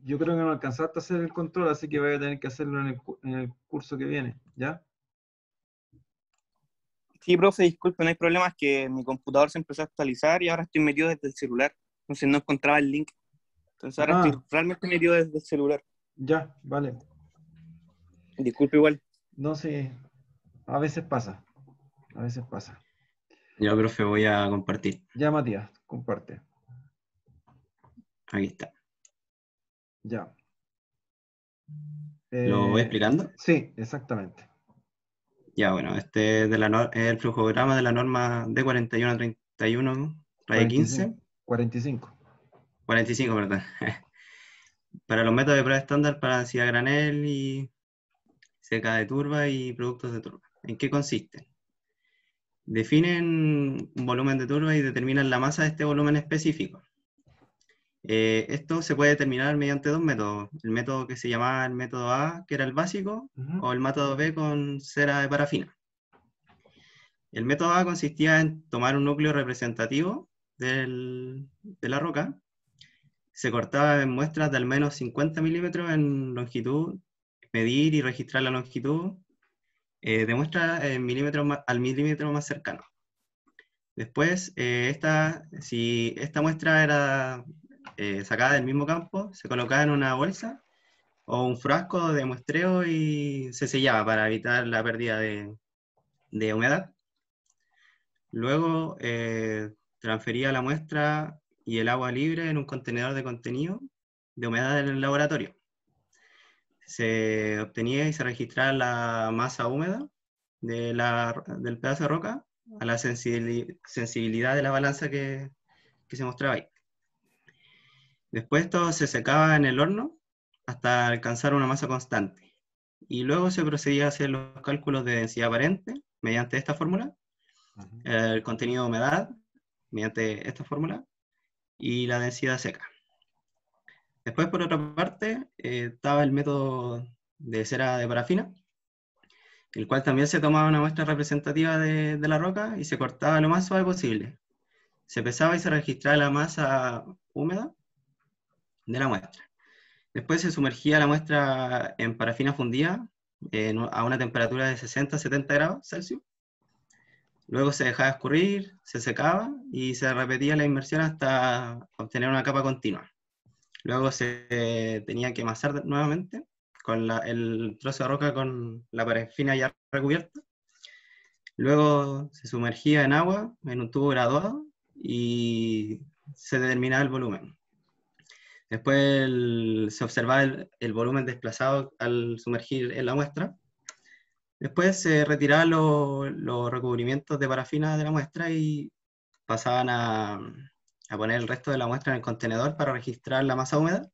yo creo que no alcanzaste a hacer el control, así que voy a tener que hacerlo en el curso que viene, ¿ya? Sí, profe, disculpe, no hay problema, es que mi computador se empezó a actualizar y ahora estoy metido desde el celular. Entonces no encontraba el link. Entonces ahora estoy Ah, realmente metido desde el celular. ya, vale. Disculpe igual. No sé, a veces pasa, a veces pasa. Yo, profe, voy a compartir. Ya, Matías, comparte. Aquí está. Ya. ¿Lo voy explicando? Sí, exactamente. Ya, bueno, este es es el flujograma de la norma D4131, raya 15, 45. 45, perdón. Para los métodos de prueba estándar para densidad granel y seca de turba y productos de turba. ¿En qué consisten? Definen un volumen de turba y determinan la masa de este volumen específico. Esto se puede determinar mediante dos métodos. El método que se llamaba el método A, que era el básico, o el método B con cera de parafina. El método A consistía en tomar un núcleo representativo de la roca, se cortaba en muestras de al menos 50 milímetros en longitud, medir y registrar la longitud de muestra en al milímetro más cercano. Después, si esta muestra era sacada del mismo campo, se colocaba en una bolsa o un frasco de muestreo y se sellaba para evitar la pérdida de humedad. Luego transfería la muestra y el agua libre en un contenedor de contenido de humedad en el laboratorio. Se obtenía y se registraba la masa húmeda del pedazo de roca a la sensibilidad de la balanza que se mostraba ahí. Después esto se secaba en el horno hasta alcanzar una masa constante. Y luego se procedía a hacer los cálculos de densidad aparente mediante esta fórmula, el contenido de humedad mediante esta fórmula y la densidad seca. Después, por otra parte, estaba el método de cera de parafina, el cual también se tomaba una muestra representativa de la roca y se cortaba lo más suave posible. Se pesaba y se registraba la masa húmeda de la muestra. Después se sumergía la muestra en parafina fundida a una temperatura de 60-70 grados Celsius. Luego se dejaba escurrir, se secaba y se repetía la inmersión hasta obtener una capa continua. Luego se tenía que amasar nuevamente con el trozo de roca con la parafina ya recubierta. Luego se sumergía en agua en un tubo graduado y se determinaba el volumen. Después se observaba el volumen desplazado al sumergir en la muestra. Después se retiraban los recubrimientos de parafina de la muestra y pasaban a poner el resto de la muestra en el contenedor para registrar la masa húmeda.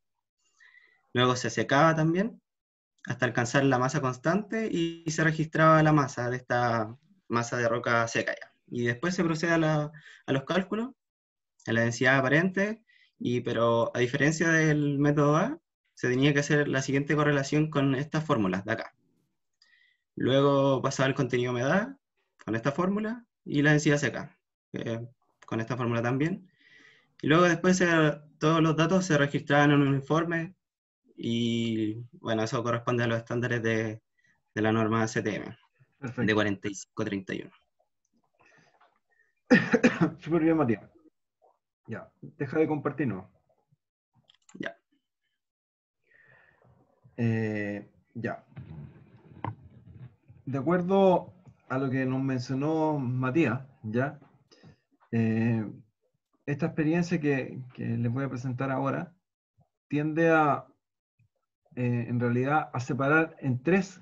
Luego se secaba también hasta alcanzar la masa constante y se registraba la masa de esta masa de roca seca ya. Y después se procede a los cálculos, a la densidad aparente, pero a diferencia del método A, se tenía que hacer la siguiente correlación con estas fórmulas de acá. Luego pasaba el contenido de humedad con esta fórmula y la densidad seca con esta fórmula también. Y luego después todos los datos se registraban en un informe y bueno, eso corresponde a los estándares de la norma CTM. Perfecto. De 4531. Súper bien, Matías. Ya, deja de compartirnos. Ya. Ya. De acuerdo a lo que nos mencionó Matías, ya, esta experiencia que les voy a presentar ahora tiende a, en realidad, a separar en tres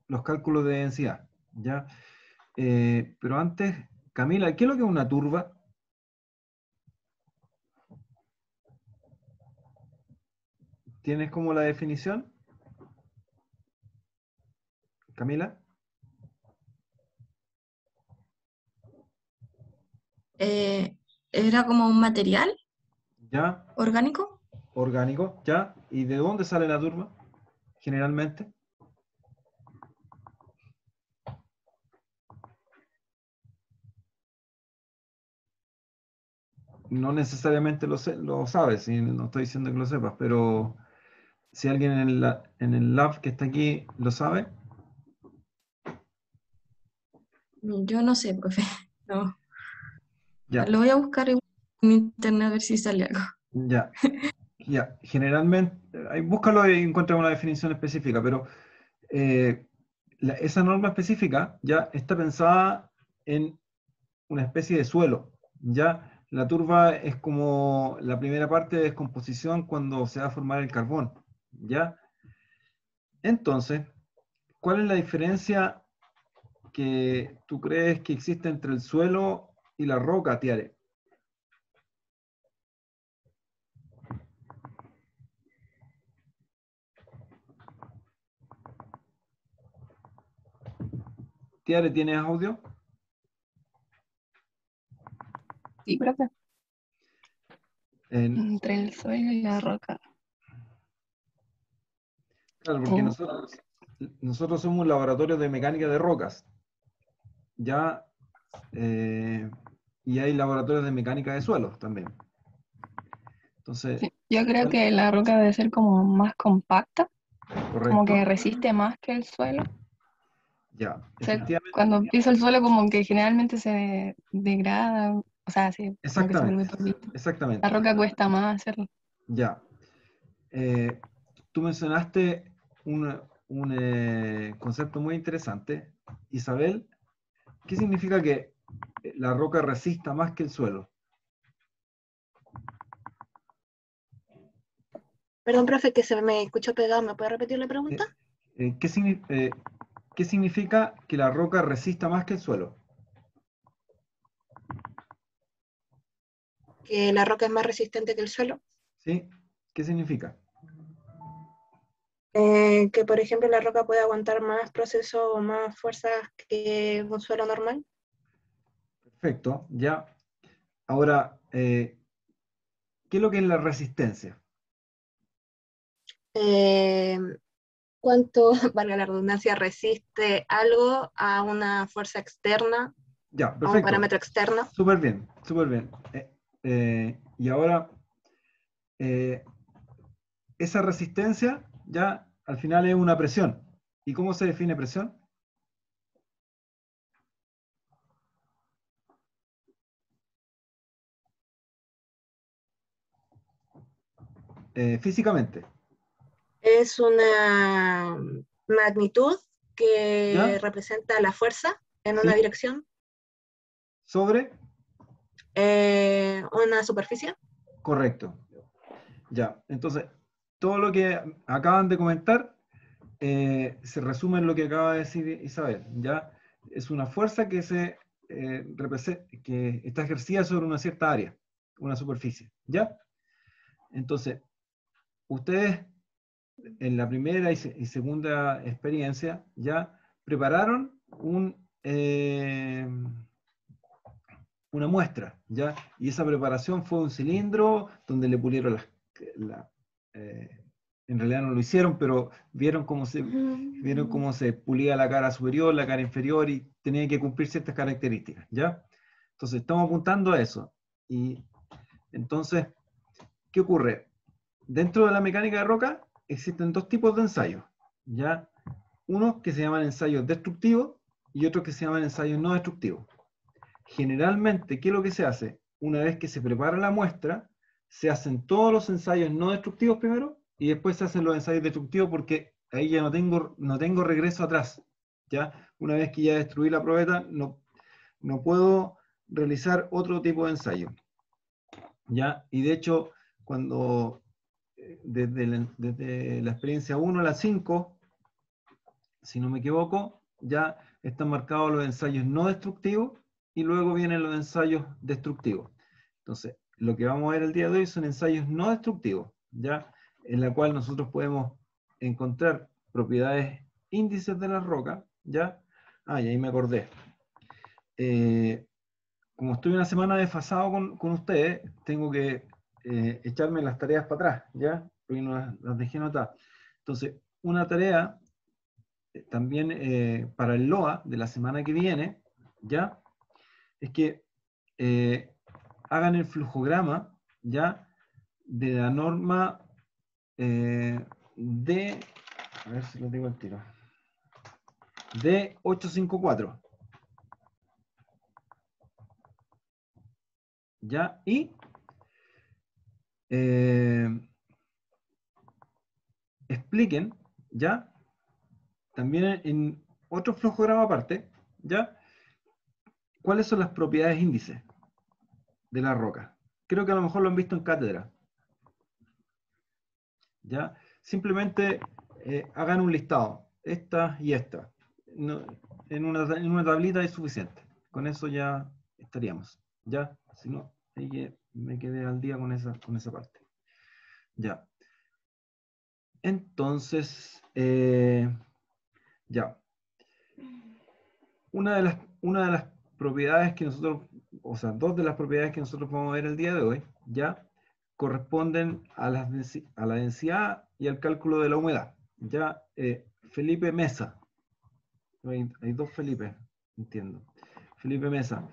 los cálculos de densidad, ya. Pero antes, Camila, ¿qué es lo que es una turba? ¿Tienes como la definición? Camila. Era como un material Ya, orgánico. orgánico, ya. ¿Y de dónde sale la turba? Generalmente. No necesariamente lo sabes, y no estoy diciendo que lo sepas, pero Si alguien en el lab que está aquí lo sabe, Yo no sé, profe. No. ya, Lo voy a buscar en internet a ver si sale algo. ya, ya. Generalmente, ahí búscalo y encuentra una definición específica, pero esa norma específica ya está pensada en una especie de suelo. Ya la turba es como la primera parte de descomposición cuando se va a formar el carbón. ¿Ya? Entonces, ¿cuál es la diferencia que tú crees que existe entre el suelo y la roca, Tiare? Tiare, ¿tienes audio? Sí, profe. En- Entre el suelo y la roca. claro, porque Oh, nosotros somos un laboratorio de mecánica de rocas. Ya, y hay laboratorios de mecánica de suelos también. Entonces, sí. Yo creo ¿cuál? que la roca debe ser como más compacta, como que Correcto. resiste más que el suelo. Ya, O sea, efectivamente. cuando pisa el suelo como que generalmente se degrada, o sea, sí, como que se vuelve Exactamente. polvito. La Exactamente. roca cuesta más hacerlo. Ya. Eh, Tú mencionaste un concepto muy interesante. Isabel, ¿qué significa que la roca resista más que el suelo? Perdón, profe, que se me escuchó pegado. ¿Me puede repetir la Eh, pregunta? ¿Qué significa que la roca resista más que el suelo? Que la roca es más resistente que el suelo. ¿Sí? ¿Qué significa? Que, por ejemplo, la roca puede aguantar más procesos o más fuerzas que un suelo normal. Perfecto, ya. Ahora, ¿qué es lo que es la resistencia? Eh, ¿Cuánto, valga la redundancia, resiste algo a una fuerza externa, Ya, a un perfecto. parámetro externo? Súper bien, súper bien. Y ahora, eh, esa resistencia ya al final es una presión. ¿Y cómo se define presión? Físicamente, Es una magnitud que ¿ya? representa la fuerza en una ¿Sí? dirección, ¿Sobre? una superficie. Correcto. Ya, entonces, todo lo que acaban de comentar se resume en lo que acaba de decir Isabel, ¿ya? Es una fuerza que que está ejercida sobre una cierta área, una superficie, ¿ya? Entonces, ustedes en la primera y segunda experiencia ya prepararon una muestra, ¿ya? Y esa preparación fue un cilindro donde le pulieron la- eh, en realidad no lo hicieron, pero vieron cómo se pulía la cara superior, la cara inferior y tenía que cumplir ciertas características, ¿ya? Entonces estamos apuntando a eso. Y entonces, ¿qué ocurre? Dentro de la mecánica de roca existen dos tipos de ensayos, ¿ya? Unos que se llaman ensayos destructivos y otros que se llaman ensayos no destructivos. Generalmente, ¿qué es lo que se hace? Una vez que se prepara la muestra, se hacen todos los ensayos no destructivos primero y después se hacen los ensayos destructivos porque ahí ya no tengo regreso atrás. ¿Ya? Una vez que ya destruí la probeta, no puedo realizar otro tipo de ensayo. ¿Ya? Y de hecho, cuando desde la experiencia 1 a la 5, si no me equivoco, ya están marcados los ensayos no destructivos y luego vienen los ensayos destructivos. Entonces, lo que vamos a ver el día de hoy son ensayos no destructivos, ya en la cual nosotros podemos encontrar propiedades índices de la roca, ya. Ah, y ahí me acordé. Eh, Como estoy una semana desfasado con ustedes, tengo que echarme las tareas para atrás, ¿ya? Porque no las dejé anotadas. Entonces, una tarea también para el LOA de la semana que viene, ¿ya? Es que hagan el flujograma, ¿ya? De la norma D, a ver si lo digo al tiro, D854. ¿Ya? Y expliquen, ¿ya? También en otro flujograma aparte, ¿ya? ¿Cuáles son las propiedades índices de la roca? Creo que a lo mejor lo han visto en cátedra. ¿Ya? Simplemente hagan un listado, esta y esta. No, en una tablita es suficiente. Con eso ya estaríamos. ¿Ya? Si no, ahí que me quedé al día con esa parte. Ya. Entonces, ya. Una de las propiedades que nosotros, o sea, dos de las propiedades que nosotros vamos a ver el día de hoy, ya corresponden a la densidad y al cálculo de la humedad. Ya, Felipe Mesa. Hay dos Felipe, entiendo. Felipe Mesa.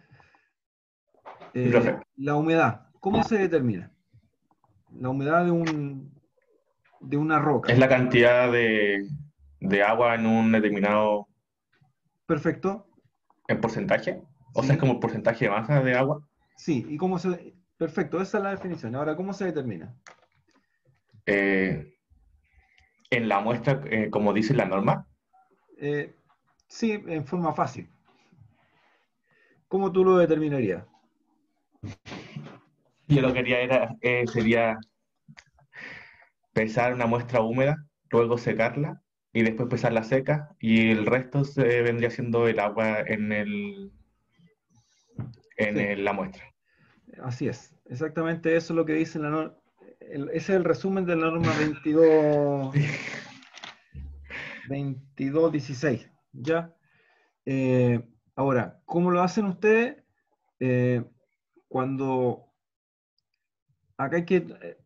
Sí, profe. La humedad, ¿cómo se determina? La humedad de una roca. Es la cantidad de agua en un determinado Perfecto. en porcentaje. O sea, es Sí, como el porcentaje de masa de agua. sí. ¿Y cómo se...? Perfecto, esa es la definición. Ahora, ¿cómo se determina? En la muestra, como dice la norma, Eh, sí, en forma fácil. ¿Cómo tú lo determinarías? yo lo que haría sería pesar una muestra húmeda, luego secarla y después pesar la seca y el resto se vendría siendo el agua Sí, la muestra. así es. Exactamente eso es lo que dice la norma. Ese es el resumen de la norma 2216. ¿Ya? Ahora, ¿cómo lo hacen ustedes? Eh, cuando acá hay que,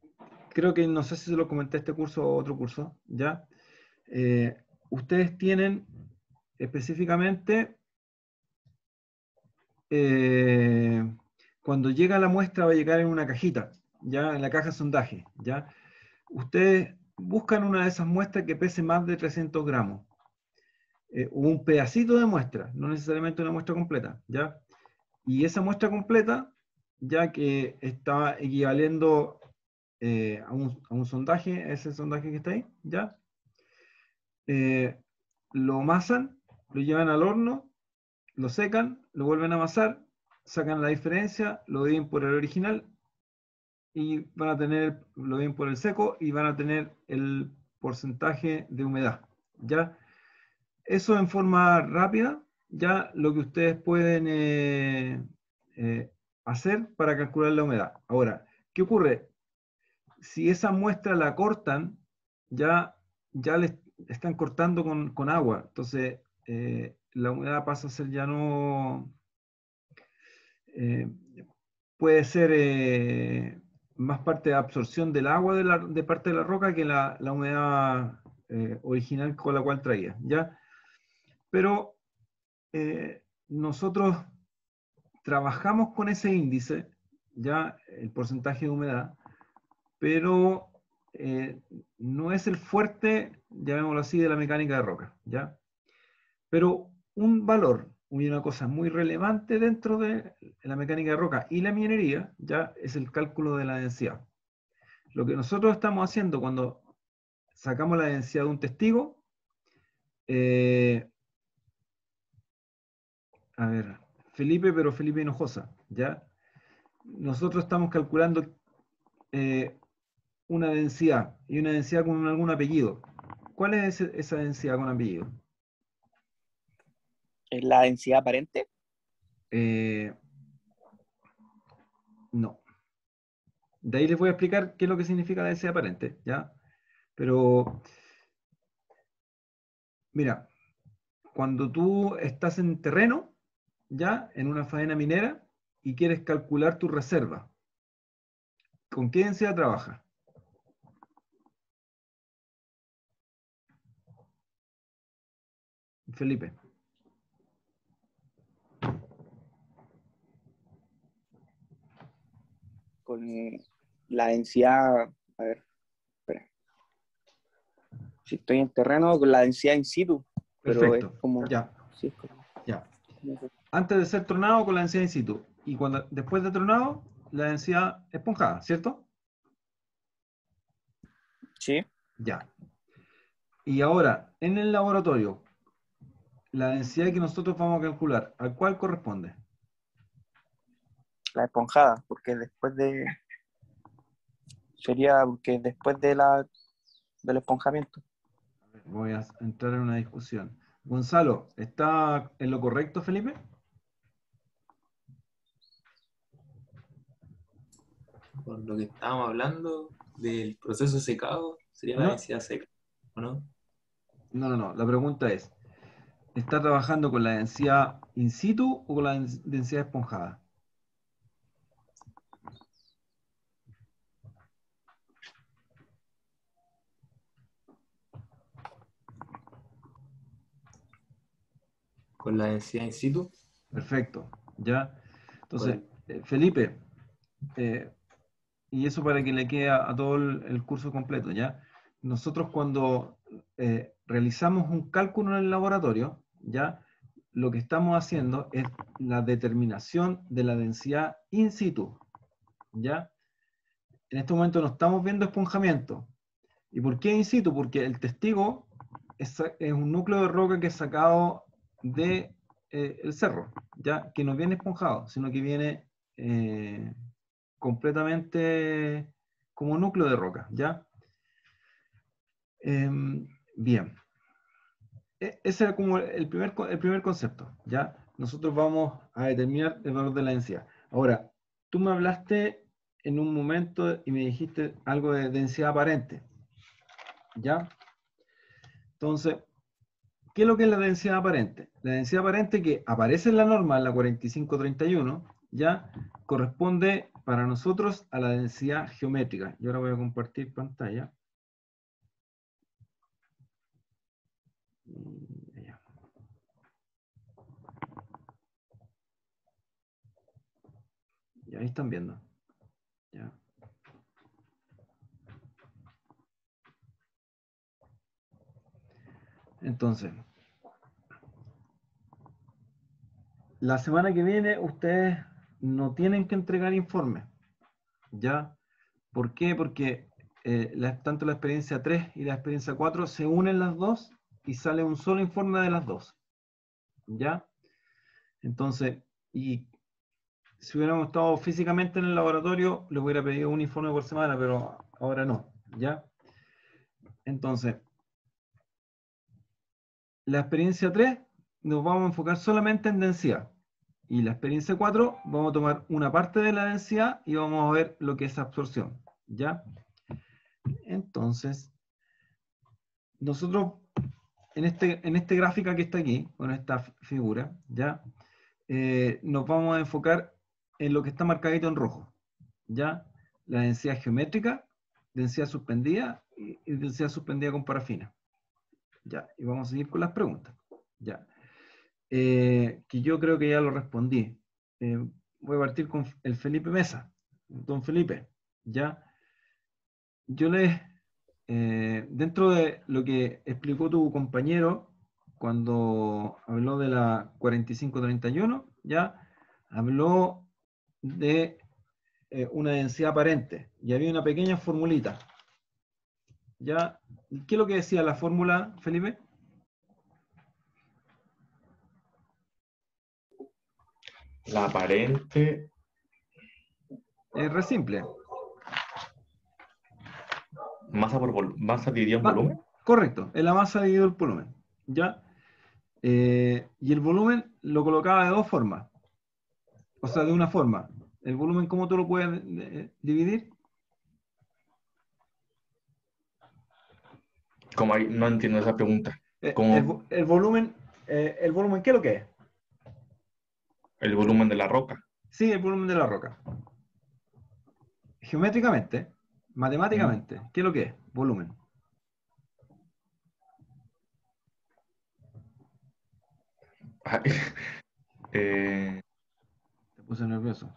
creo que no sé si se lo comenté este curso o otro curso, ¿ya? Ustedes tienen específicamente, cuando llega la muestra va a llegar en una cajita, ¿ya? En la caja de sondaje, ¿ya? Ustedes buscan una de esas muestras que pese más de 300 gramos, o un pedacito de muestra, no necesariamente una muestra completa, ¿ya? Y esa muestra completa, ya que está equivaliendo a un sondaje, ese sondaje que está ahí, ¿ya? Lo amasan, lo llevan al horno, lo secan, lo vuelven a amasar, sacan la diferencia, lo dividen por el original y van a tener, lo dividen por el seco y van a tener el porcentaje de humedad, ¿ya? Eso en forma rápida, ya lo que ustedes pueden eh, hacer para calcular la humedad. Ahora, ¿qué ocurre? Si esa muestra la cortan, ya le están cortando con agua. Entonces, la humedad pasa a ser ya no... eh, puede ser más parte de absorción del agua de parte de la roca que la humedad original con la cual traía, ¿ya? Pero nosotros trabajamos con ese índice, ya el porcentaje de humedad, pero no es el fuerte, llamémoslo así, de la mecánica de roca, ¿ya? Pero un valor y una cosa muy relevante dentro de la mecánica de roca y la minería, ya es el cálculo de la densidad. Lo que nosotros estamos haciendo cuando sacamos la densidad de un testigo, a ver, Felipe, pero Felipe Hinojosa, ¿ya? Nosotros estamos calculando eh, una densidad y una densidad con algún apellido. ¿Cuál es esa densidad con apellido? ¿Es la densidad aparente? Eh, no. De ahí les voy a explicar qué es lo que significa la densidad aparente, ¿ya? Pero, mira, cuando tú estás en terreno, ¿ya? En una faena minera y quieres calcular tu reserva, ¿con qué densidad trabajas? Felipe. Con la densidad, a ver, espera. Si estoy en terreno, con la densidad in situ. Pero Perfecto. es como... Ya, Sí, es como... ya. Antes de ser tronado con la densidad in situ. Y después de tronado, la densidad esponjada, ¿cierto? Sí. Ya. Y ahora, en el laboratorio, la densidad que nosotros vamos a calcular, ¿a cuál corresponde? La esponjada, porque después de... Sería porque después del esponjamiento. Voy a entrar en una discusión. Gonzalo, ¿está en lo correcto, Felipe? Por lo que estábamos hablando del proceso secado, sería la No, densidad seca, ¿o no? no. La pregunta es, ¿está trabajando con la densidad in situ o con la densidad esponjada? Con la densidad in situ. Perfecto, ¿ya? Entonces, Felipe, y eso para que le quede a todo el curso completo, ¿ya? Nosotros cuando realizamos un cálculo en el laboratorio, ¿ya? Lo que estamos haciendo es la determinación de la densidad in situ, ¿ya? En este momento no estamos viendo esponjamiento. ¿Y por qué in situ? Porque el testigo es un núcleo de roca que es sacado de el cerro, ¿ya? Que no viene esponjado, sino que viene completamente como núcleo de roca, ¿ya? Bien. Ese era como el primer concepto, ¿ya? Nosotros vamos a determinar el valor de la densidad. Ahora, tú me hablaste en un momento y me dijiste algo de densidad aparente, ¿ya? Entonces, ¿qué es lo que es la densidad aparente? La densidad aparente que aparece en la norma, en la 4531, ¿ya? Corresponde para nosotros a la densidad geométrica. Y ahora voy a compartir pantalla. Ya. Y ahí están viendo. ¿Ya? Entonces, la semana que viene ustedes no tienen que entregar informe, ¿ya? ¿Por qué? Porque tanto la experiencia 3 y la experiencia 4 se unen las dos y sale un solo informe de las dos, ¿ya? Entonces, y si hubiéramos estado físicamente en el laboratorio, les hubiera pedido un informe por semana, pero ahora no, ¿ya? Entonces, la experiencia 3 nos vamos a enfocar solamente en densidad. Y la experiencia 4 vamos a tomar una parte de la densidad y vamos a ver lo que es absorción, ¿ya? Entonces, nosotros en esta gráfica que está aquí, con esta figura, ¿ya? Nos vamos a enfocar en lo que está marcadito en rojo, ¿ya? La densidad geométrica, densidad suspendida y densidad suspendida con parafina. ¿Ya? Y vamos a seguir con las preguntas, ¿ya? Que yo creo que ya lo respondí. Voy a partir con el Felipe Mesa. Don Felipe, ¿ya? Yo les, dentro de lo que explicó tu compañero cuando habló de la 4531, ¿ya? Habló de una densidad aparente y había una pequeña formulita, ¿ya? ¿Qué es lo que decía la fórmula, Felipe? La aparente, Es re simple. masa dividida en volumen. Correcto, es la masa dividido el volumen, ¿ya? Y el volumen lo colocaba de dos formas, o sea, de una forma. ¿El volumen cómo tú lo puedes dividir? Como ahí, no entiendo esa pregunta. Como El volumen, ¿qué es lo que es? el volumen de la roca. Sí, el volumen de la roca. Geométricamente, matemáticamente, ¿qué es lo que es? Volumen. Eh, Te puse nervioso.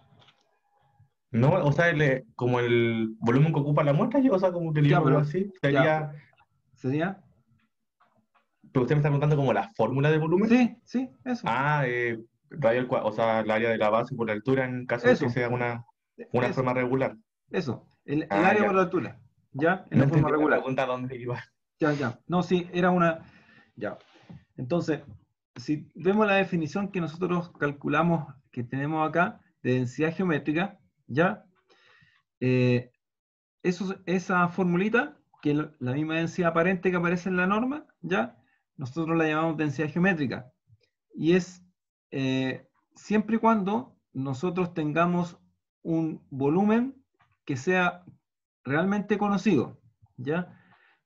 no, o sea, como el volumen que ocupa la muestra, o sea, como que yo Ya, lo veo pero, así, ya, sería ¿sería? Pero usted me está preguntando como la fórmula de volumen. Sí, sí, eso. Ah, radio o sea, el área de la base por la altura en caso de que Eso, sea una eso, forma regular. eso. El Ah, área por ya. la altura, ¿ya? En No la forma entendí la regular. pregunta a dónde iba. Ya, ya. No, sí, era una... Ya. Entonces, si vemos la definición que nosotros calculamos, que tenemos acá, de densidad geométrica, ¿ya? Esa formulita, que es la misma densidad aparente que aparece en la norma, ¿ya? Nosotros la llamamos densidad geométrica. Y es siempre y cuando nosotros tengamos un volumen que sea realmente conocido, ¿ya?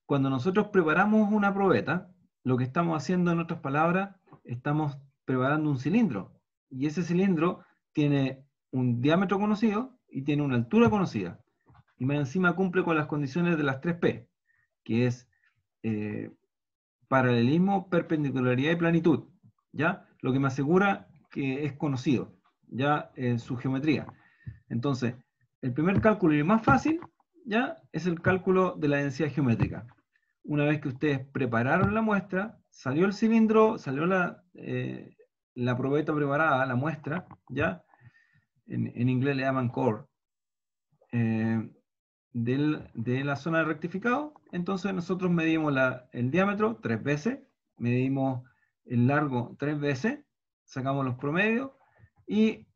Cuando nosotros preparamos una probeta, lo que estamos haciendo, en otras palabras, estamos preparando un cilindro. Y ese cilindro tiene un diámetro conocido y tiene una altura conocida. Y más encima cumple con las condiciones de las 3P, que es eh, paralelismo, perpendicularidad y planitud, ¿ya? Lo que me asegura que es conocido, ya en su geometría. Entonces, el primer cálculo y el más fácil, ya, es el cálculo de la densidad geométrica. Una vez que ustedes prepararon la muestra, salió el cilindro, salió la probeta preparada, la muestra, ya, en inglés le llaman core, de la zona de rectificado, entonces nosotros medimos el diámetro 3 veces, medimos el largo 3 veces, sacamos los promedios y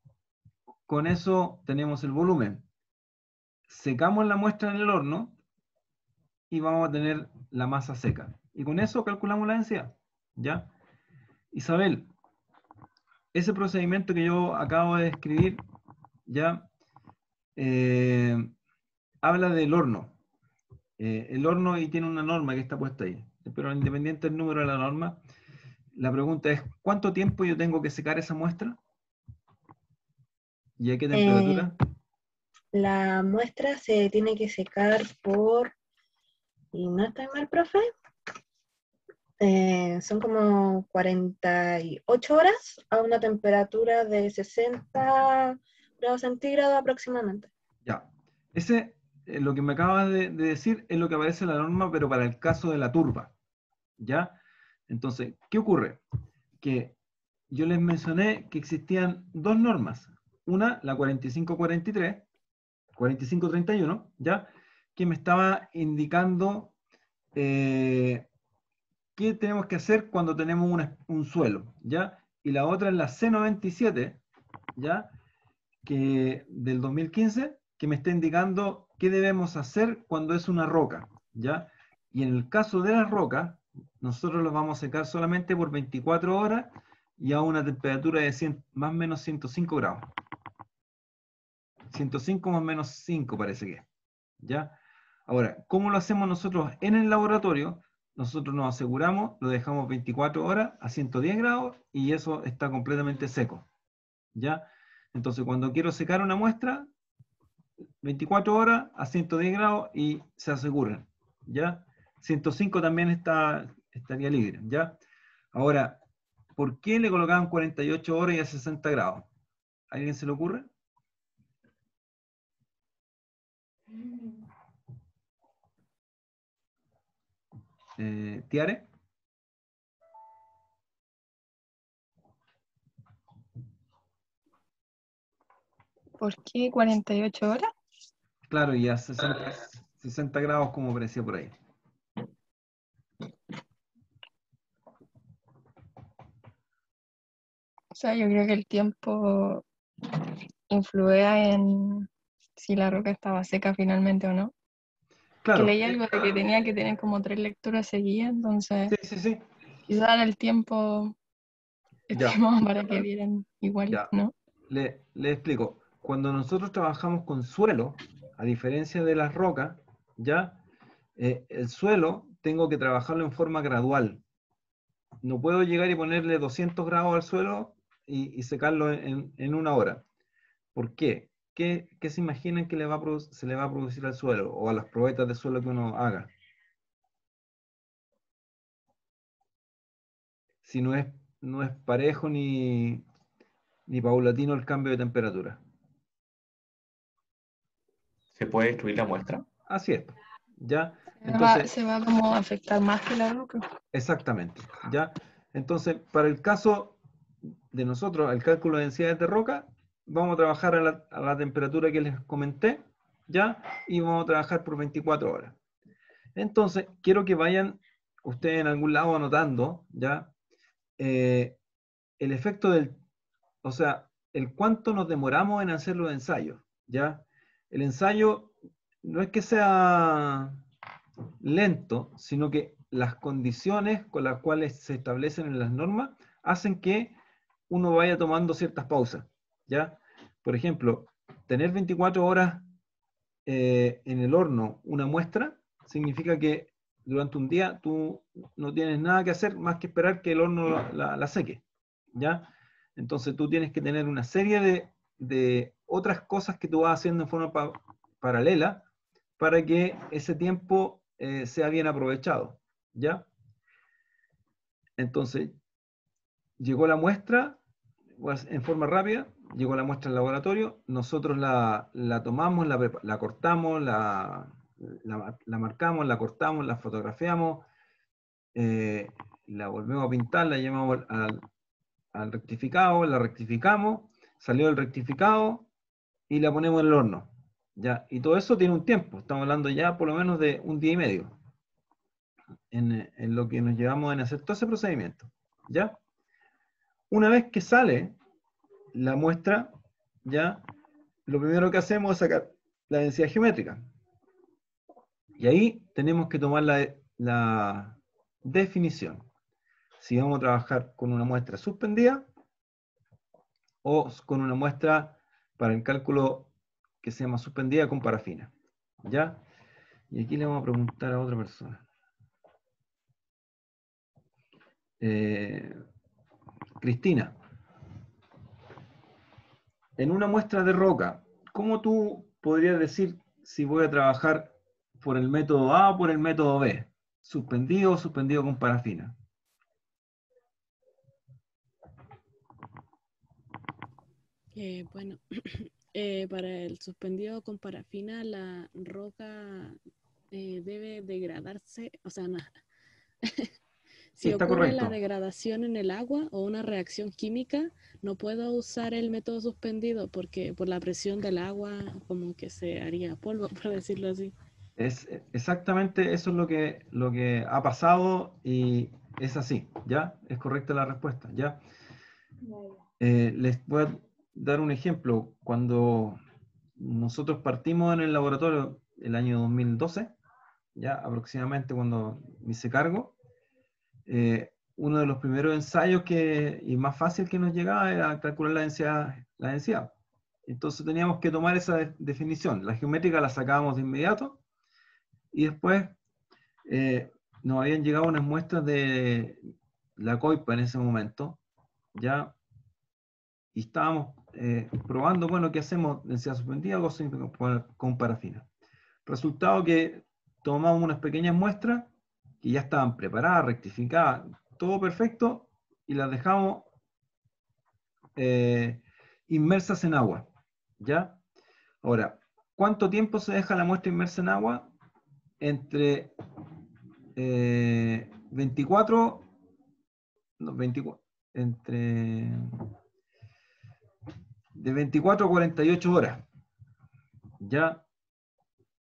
con eso tenemos el volumen. Secamos la muestra en el horno y vamos a tener la masa seca. Y con eso calculamos la densidad. ¿Ya? Isabel, ese procedimiento que yo acabo de describir, ¿ya? Habla del horno. El horno y tiene una norma que está puesta ahí. Pero independiente del número de la norma, la pregunta es, ¿cuánto tiempo yo tengo que secar esa muestra? ¿Y a qué temperatura? La muestra se tiene que secar por, y no estoy mal, profe, son como 48 horas a una temperatura de 60 grados centígrados aproximadamente. Ya. Lo que me acabas de decir es lo que aparece en la norma, pero para el caso de la turba. ¿Ya? Entonces, ¿qué ocurre? Que yo les mencioné que existían dos normas. Una, la 4543, 4531, ¿ya? Que me estaba indicando qué tenemos que hacer cuando tenemos un suelo, ¿ya? Y la otra es la C97, ¿ya? Que del 2015, que me está indicando qué debemos hacer cuando es una roca, ¿ya? Y en el caso de las rocas, nosotros los vamos a secar solamente por 24 horas y a una temperatura de 100, más o menos 105 grados. 105 más o menos 5 parece que es, ¿ya? Ahora, ¿cómo lo hacemos nosotros en el laboratorio? Nosotros nos aseguramos, lo dejamos 24 horas a 110 grados y eso está completamente seco, ¿ya? Entonces, cuando quiero secar una muestra, 24 horas a 110 grados y se aseguran, ¿ya? 105 también estaría libre, ¿ya? Ahora, ¿por qué le colocaban 48 horas y a 60 grados? ¿A alguien se le ocurre? ¿Tiare? ¿Por qué 48 horas? Claro, y a 60 grados como parecía por ahí. O sea, yo creo que el tiempo influía en si la roca estaba seca finalmente o no. Que Claro, leí algo de que tenía que tener como 3 lecturas seguidas, entonces sí. quizá era el tiempo Ya, estimado para que vieran igual, ya. ¿no? Le explico. Cuando nosotros trabajamos con suelo, a diferencia de las rocas, ya, el suelo tengo que trabajarlo en forma gradual. No puedo llegar y ponerle 200 grados al suelo y secarlo en una hora. ¿Por qué? ¿Qué se imaginan que se le va a producir al suelo o a las probetas de suelo que uno haga? Si no es parejo ni paulatino el cambio de temperatura. ¿Se puede destruir la muestra? Así es. ¿Ya? Entonces, Se va como a afectar más que la roca. exactamente, ¿ya? Entonces, para el caso de nosotros, el cálculo de densidades de roca, vamos a trabajar a la temperatura que les comenté, ¿ya? Y vamos a trabajar por 24 horas. Entonces, quiero que vayan ustedes en algún lado anotando, ¿ya? El efecto o sea, el cuánto nos demoramos en hacer los ensayos, ¿ya? El ensayo no es que sea lento, sino que las condiciones con las cuales se establecen en las normas hacen que uno vaya tomando ciertas pausas, ¿ya? Por ejemplo, tener 24 horas en el horno una muestra significa que durante un día tú no tienes nada que hacer más que esperar que el horno la seque, ¿ya? Entonces tú tienes que tener una serie de otras cosas que tú vas haciendo en forma paralela para que ese tiempo sea bien aprovechado, ¿ya? Entonces, llegó la muestra pues, en forma rápida, llegó la muestra al laboratorio, nosotros la tomamos, la cortamos, la marcamos, la cortamos, la fotografiamos, la volvemos a pintar, la llevamos al rectificado, la rectificamos, salió el rectificado y la ponemos en el horno. ¿Ya? Y todo eso tiene un tiempo, estamos hablando ya por lo menos de un día y medio en lo que nos llevamos en hacer todo ese procedimiento. ¿Ya? Una vez que sale la muestra, ya lo primero que hacemos es sacar la densidad geométrica. Y ahí tenemos que tomar la definición. Si vamos a trabajar con una muestra suspendida o con una muestra para el cálculo que se llama suspendida con parafina. ¿Ya? Y aquí le vamos a preguntar a otra persona. Cristina, en una muestra de roca, ¿cómo tú podrías decir si voy a trabajar por el método A o por el método B? ¿Suspendido o suspendido con parafina? Bueno, para el suspendido con parafina, la roca debe degradarse, o sea, Sí, si está ocurre la correcto. degradación en el agua o una reacción química, no puedo usar el método suspendido porque por la presión del agua como que se haría polvo, por decirlo así. Es exactamente eso es lo que ha pasado y es así, ¿ya? Es correcta la respuesta, ¿ya? Les voy a dar un ejemplo. Cuando nosotros partimos en el laboratorio el año 2012, ya aproximadamente cuando me hice cargo, uno de los primeros ensayos y más fácil que nos llegaba era calcular la densidad. Entonces teníamos que tomar esa definición. La geométrica la sacábamos de inmediato y después nos habían llegado unas muestras de la COIPA en ese momento, ya, y estábamos probando, bueno, ¿qué hacemos? ¿Densidad suspendida o con parafina? Resultado que tomamos unas pequeñas muestras que ya estaban preparadas, rectificadas, todo perfecto, y las dejamos inmersas en agua, ¿ya? Ahora, ¿cuánto tiempo se deja la muestra inmersa en agua? Entre 24, no, 24, entre de 24 a 48 horas, ¿ya?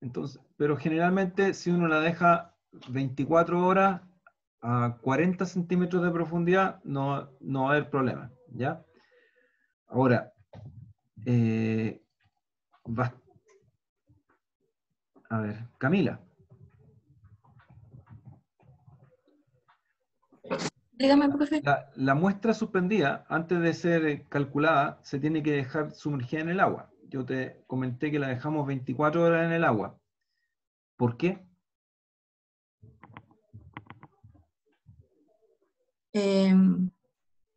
Entonces, pero generalmente si uno la deja 24 horas a 40 centímetros de profundidad, no va a haber problema, ¿ya? Ahora, a ver, Camila, Dígame, profe. la muestra suspendida, antes de ser calculada, se tiene que dejar sumergida en el agua. Yo te comenté que la dejamos 24 horas en el agua. ¿Por qué?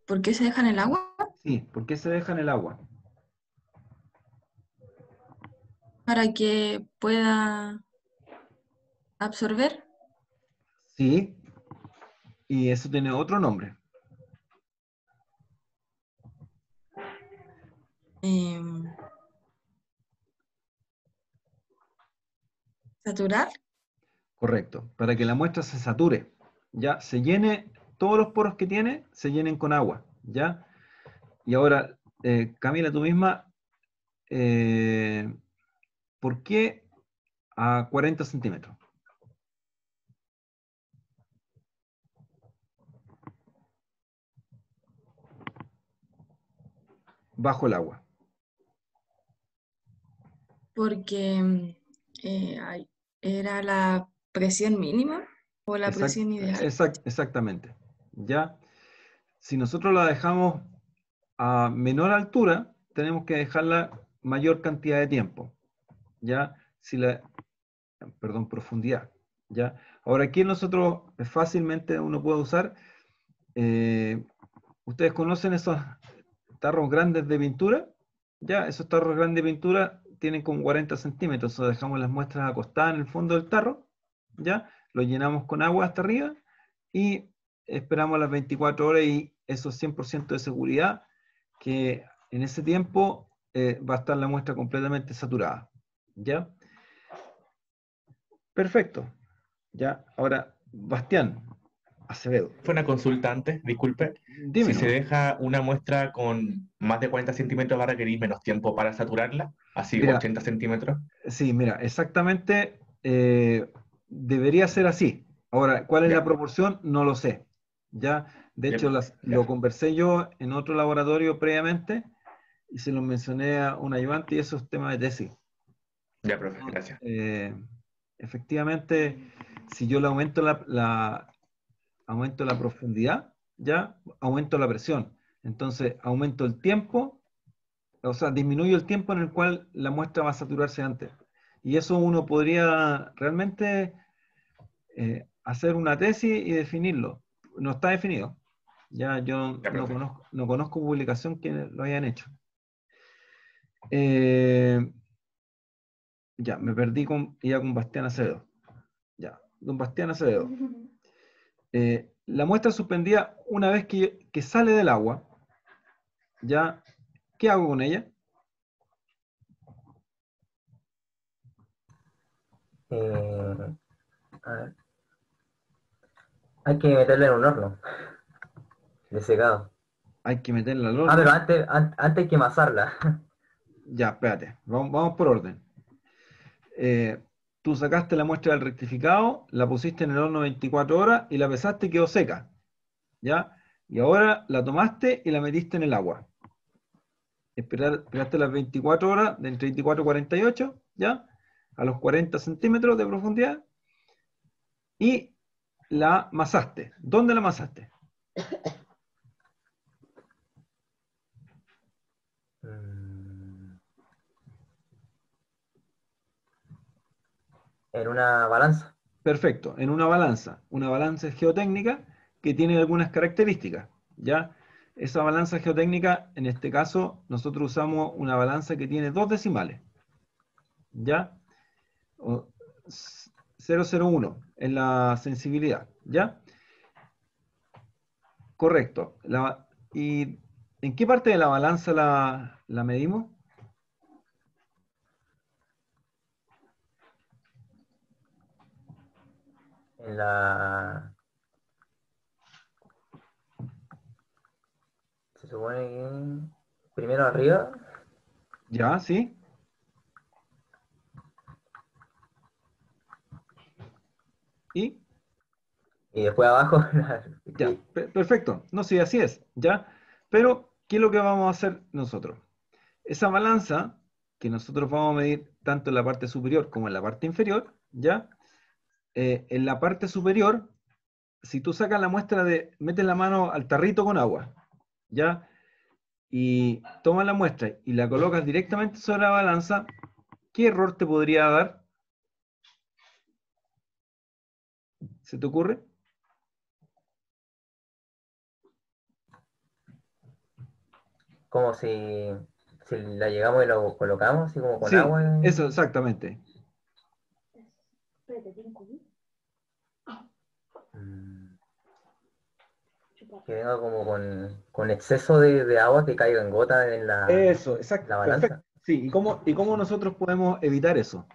¿Por qué se deja en el agua? Sí, ¿por qué se deja en el agua? Para que pueda absorber. Sí, y eso tiene otro nombre. Saturar. Correcto, para que la muestra se sature, ya se llene, todos los poros que tiene se llenen con agua, ¿ya? Y ahora, Camila, tú misma, ¿por qué a 40 centímetros? Bajo el agua. Porque era la presión mínima o la presión ideal. Exactamente, ¿ya? Si nosotros la dejamos a menor altura, tenemos que dejarla mayor cantidad de tiempo, ¿ya? Perdón, profundidad, ¿ya? Ahora aquí nosotros fácilmente uno puede usar, ¿ustedes conocen esos tarros grandes de pintura? Ya, esos tarros grandes de pintura tienen como 40 centímetros, o dejamos las muestras acostadas en el fondo del tarro, ¿ya? Lo llenamos con agua hasta arriba y esperamos las 24 horas y eso es 100% de seguridad que en ese tiempo va a estar la muestra completamente saturada, ¿ya? Perfecto. Ya, ahora, Bastián Acevedo. Fue una consulta antes, disculpe. Dime Si se nomás. deja una muestra con más de 40 centímetros, ¿va a requerir menos tiempo para saturarla? Así, Mira, 80 centímetros. sí, mira, exactamente debería ser así. Ahora, ¿cuál es la Ya, proporción? No lo sé. Ya, de ya, hecho, profe, lo ya. conversé yo en otro laboratorio previamente y se lo mencioné a un ayudante y eso es tema de tesis. Ya, profe, gracias. Efectivamente, si yo le aumento aumento la profundidad, ya aumento la presión. Entonces, aumento el tiempo, o sea, disminuyo el tiempo en el cual la muestra va a saturarse antes. Y eso uno podría realmente hacer una tesis y definirlo. No está definido. Ya yo Ya, profe. no conozco publicación que lo hayan hecho. Eh, ya, me perdí ya con Bastián Acevedo. Ya, don Bastián Acevedo. La muestra suspendida, una vez que sale del agua, ya, ¿qué hago con ella? A ver, hay que meterla en un horno de secado. Hay que meterla al Ah, pero horno. antes hay que amasarla. Ya, espérate, vamos por orden. Tú sacaste la muestra del rectificado, la pusiste en el horno 24 horas y la pesaste y quedó seca, ¿ya? Y ahora la tomaste y la metiste en el agua. Esperaste las 24 horas, de entre 24 y 48, ¿ya? A los 40 centímetros de profundidad y la amasaste. ¿Dónde la amasaste? En una balanza. Perfecto, en una balanza geotécnica que tiene algunas características, ¿ya? Esa balanza geotécnica, en este caso, nosotros usamos una balanza que tiene 2 decimales, ¿ya? 0,01 es la sensibilidad, ¿ya? Correcto. ¿Y en qué parte de la balanza la medimos? En la... Se supone que primero arriba ¿Ya? ¿Sí? ¿Y? y después abajo. Ya, perfecto. No sé, así es, ¿ya? Pero, ¿qué es lo que vamos a hacer nosotros? Esa balanza que nosotros vamos a medir tanto en la parte superior como en la parte inferior, ¿ya? En la parte superior, si tú sacas la muestra metes la mano al tarrito con agua, ¿ya? Y tomas la muestra y la colocas directamente sobre la balanza, ¿qué error te podría dar? ¿Se te ocurre? Como si la llegamos y lo colocamos, así como con Sí, agua. eso exactamente. Que venga como con exceso de agua que caiga en gotas en Eso, la exacto, perfecto. balanza. Sí, ¿y cómo nosotros podemos evitar eso?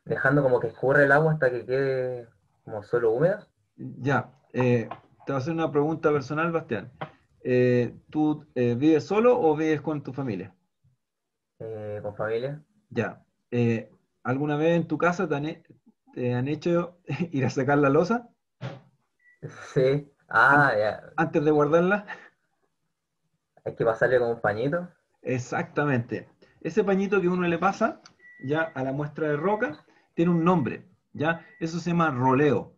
dejando como que escurre el agua hasta que quede como solo húmeda. Ya, te voy a hacer una pregunta personal, Bastián. ¿Tú vives solo o vives con tu familia? Con familia. Ya. ¿Alguna vez en tu casa te han hecho ir a sacar la loza Sí. an- Ah, ya. antes de guardarla? Hay que pasarle con un pañito. Exactamente. Ese pañito que uno le pasa ya a la muestra de roca tiene un nombre, ¿ya? Eso se llama roleo,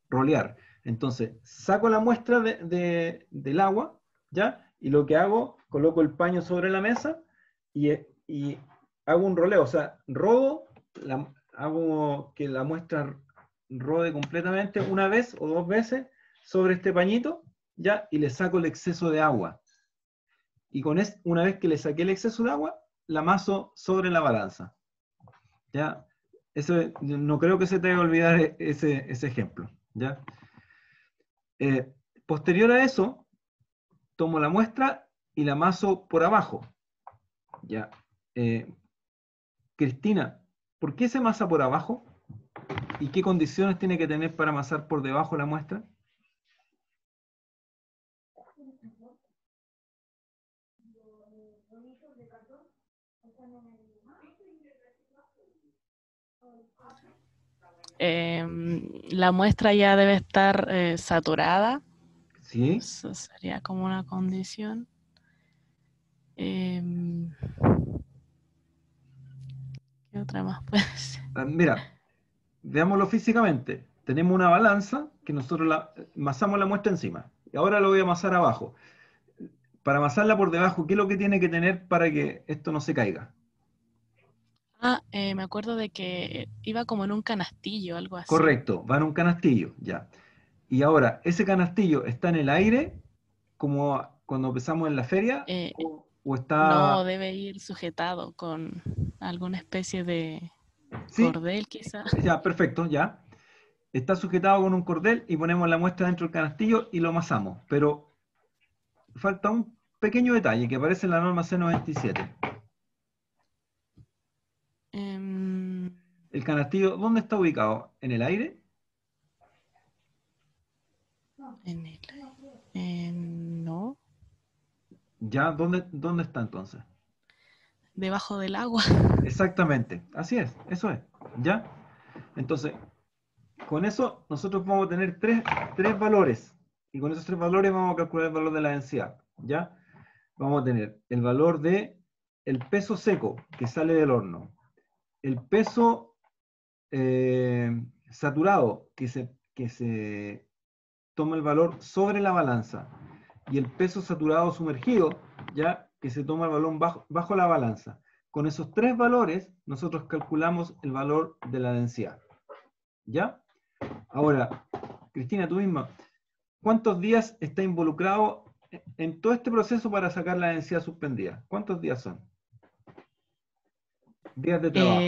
rolear. Entonces, saco la muestra del agua, ¿ya? Y lo que hago, coloco el paño sobre la mesa y hago un roleo, o sea, hago que la muestra rode completamente una vez o dos veces sobre este pañito, ¿ya? Y le saco el exceso de agua. Y una vez que le saqué el exceso de agua, la amaso sobre la balanza. ¿Ya? Eso, no creo que se te vaya a olvidar ese ejemplo. ¿Ya? Posterior a eso, tomo la muestra y la amaso por abajo. ¿Ya? Cristina, ¿por qué se amasa por abajo? ¿Y qué condiciones tiene que tener para amasar por debajo la muestra? La muestra ya debe estar saturada. ¿Sí? Eso sería como una condición. ¿Qué otra más puede ser? Mira, veámoslo físicamente. Tenemos una balanza que nosotros amasamos la muestra encima. Y ahora lo voy a amasar abajo. Para amasarla por debajo, ¿qué es lo que tiene que tener para que esto no se caiga? Me acuerdo de que iba como en un canastillo, algo así. Correcto, va en un canastillo, ya. Y ahora, ¿ese canastillo está en el aire, como cuando empezamos en la feria, o está... No, debe ir sujetado con alguna especie de Sí, cordel, quizá. ya, perfecto, ya. Está sujetado con un cordel y ponemos la muestra dentro del canastillo y lo amasamos. Pero falta un pequeño detalle que aparece en la norma C97. ¿El canastillo dónde está ubicado? ¿En el aire? No, ¿Ya? ¿Dónde está entonces? debajo del agua. Exactamente, así es, eso es, ¿ya? Entonces, con eso nosotros vamos a tener tres valores, y con esos tres valores vamos a calcular el valor de la densidad, ¿ya? Vamos a tener el valor de el peso seco que sale del horno, el peso saturado que se toma el valor sobre la balanza, y el peso saturado sumergido, ¿ya? Que se toma el valor bajo la balanza. Con esos tres valores, nosotros calculamos el valor de la densidad. ¿Ya? Ahora, Cristina, tú misma, ¿cuántos días está involucrado en todo este proceso para sacar la densidad suspendida? ¿Cuántos días son? Días de trabajo.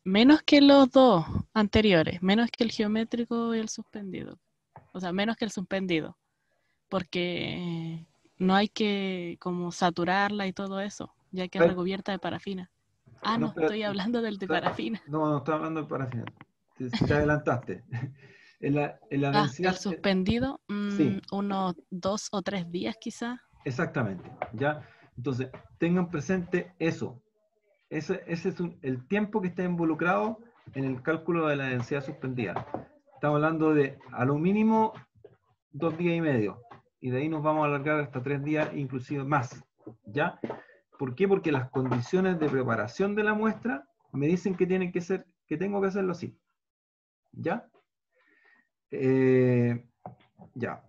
Menos que los dos anteriores, menos que el geométrico y el suspendido. O sea, menos que el suspendido. Porque no hay que como saturarla y todo eso, ya que es recubierta de parafina. No, estoy hablando del de parafina. No estoy hablando del parafina. Te adelantaste. En la densidad, el suspendido, sí. Unos 2 o 3 días quizás. Exactamente, ¿ya? Entonces, tengan presente eso. Ese es el tiempo que está involucrado en el cálculo de la densidad suspendida. Estamos hablando de, a lo mínimo, 2 días y medio. Y de ahí nos vamos a alargar hasta 3 días, inclusive más. ¿Ya? ¿Por qué? Porque las condiciones de preparación de la muestra me dicen que tengo que hacerlo así. ¿Ya? Ya.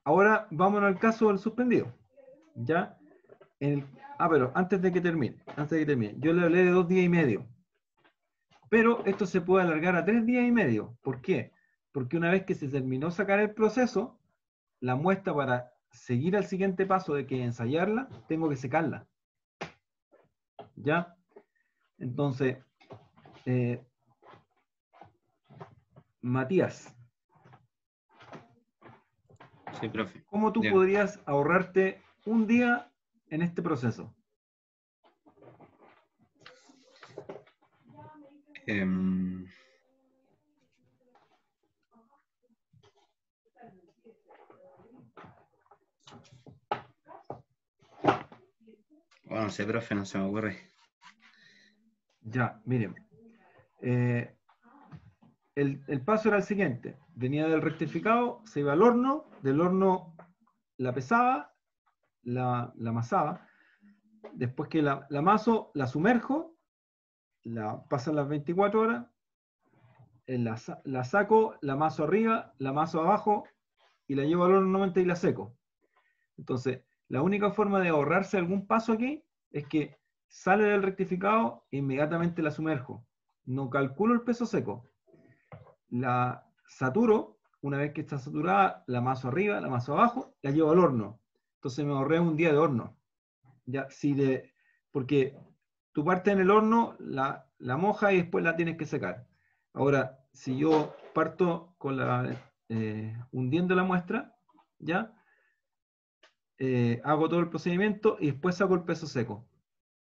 Ahora vámonos al caso del suspendido. ¿Ya? Pero antes de que termine, yo le hablé de 2 días y medio. Pero esto se puede alargar a 3 días y medio. ¿Por qué? Porque una vez que se terminó sacar el proceso, la muestra para seguir al siguiente paso de que ensayarla, tengo que secarla. ¿Ya? Entonces, Matías. Sí, profe. ¿Cómo tú podrías ahorrarte un día en este proceso? Bueno, no sé, profe, no se me ocurre. Ya, miren. El paso era el siguiente. Venía del rectificado, se iba al horno, del horno la pesaba, la amasaba. Después que la amaso, la sumerjo, pasan las 24 horas, la saco, la amaso arriba, la amaso abajo y la llevo al horno nuevamente y la seco. Entonces, la única forma de ahorrarse algún paso aquí es que sale del rectificado e inmediatamente la sumerjo. No calculo el peso seco. La saturo, una vez que está saturada, la amaso arriba, la amaso abajo, la llevo al horno. Entonces me ahorré un día de horno. Ya, porque tu parte en el horno, la moja y después la tienes que secar. Ahora, si yo parto con hundiendo la muestra, ya, hago todo el procedimiento y después saco el peso seco,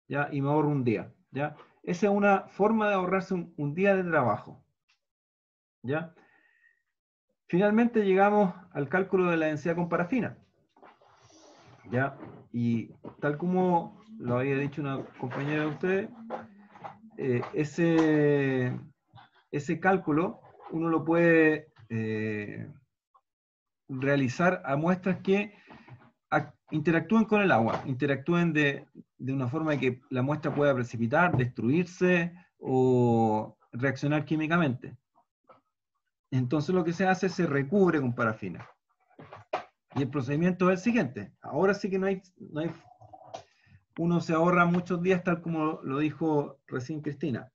ya, y me ahorro un día, ya. Esa es una forma de ahorrarse un día de trabajo, ya. Finalmente llegamos al cálculo de la densidad con parafina, ya, y tal como lo había dicho una compañera de ustedes, ese cálculo uno lo puede realizar a muestras que interactúen con el agua, interactúen de una forma de que la muestra pueda precipitar, destruirse o reaccionar químicamente. Entonces lo que se hace es se recubre con parafina. Y el procedimiento es el siguiente. Ahora sí que no hay uno se ahorra muchos días, tal como lo dijo recién Cristina.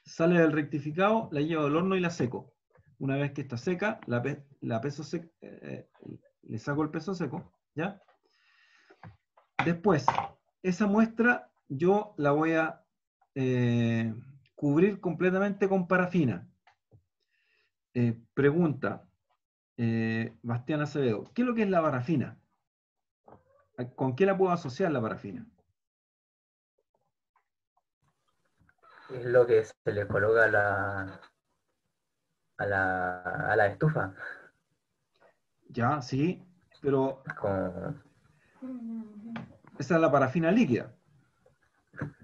Sale del rectificado, la llevo al horno y la seco. Una vez que está seca, le saco el peso seco, ¿ya? Después, esa muestra yo la voy a cubrir completamente con parafina. Pregunta, Bastián Acevedo, ¿qué es lo que es la parafina? ¿Con qué la puedo asociar la parafina? Es lo que se le coloca a la estufa. Ya, sí, pero Con esa es la parafina líquida,